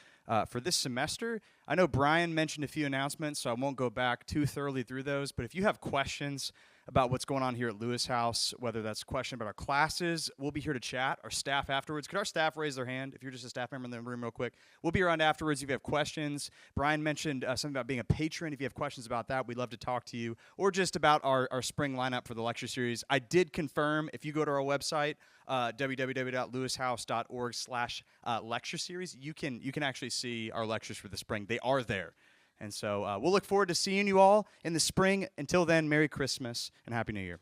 for this semester. I know Brian mentioned a few announcements, so I won't go back too thoroughly through those, but if you have questions about what's going on here at Lewis House, whether that's a question about our classes, we'll be here to chat. Our staff afterwards. Could our staff raise their hand if you're just a staff member in the room real quick? We'll be around afterwards if you have questions. Brian mentioned something about being a patron. If you have questions about that, we'd love to talk to you. Or just about our spring lineup for the lecture series. I did confirm, if you go to our website, www.lewishouse.org/lecture series, you can actually see our lectures for the spring. They are there. And so we'll look forward to seeing you all in the spring. Until then, Merry Christmas and Happy New Year.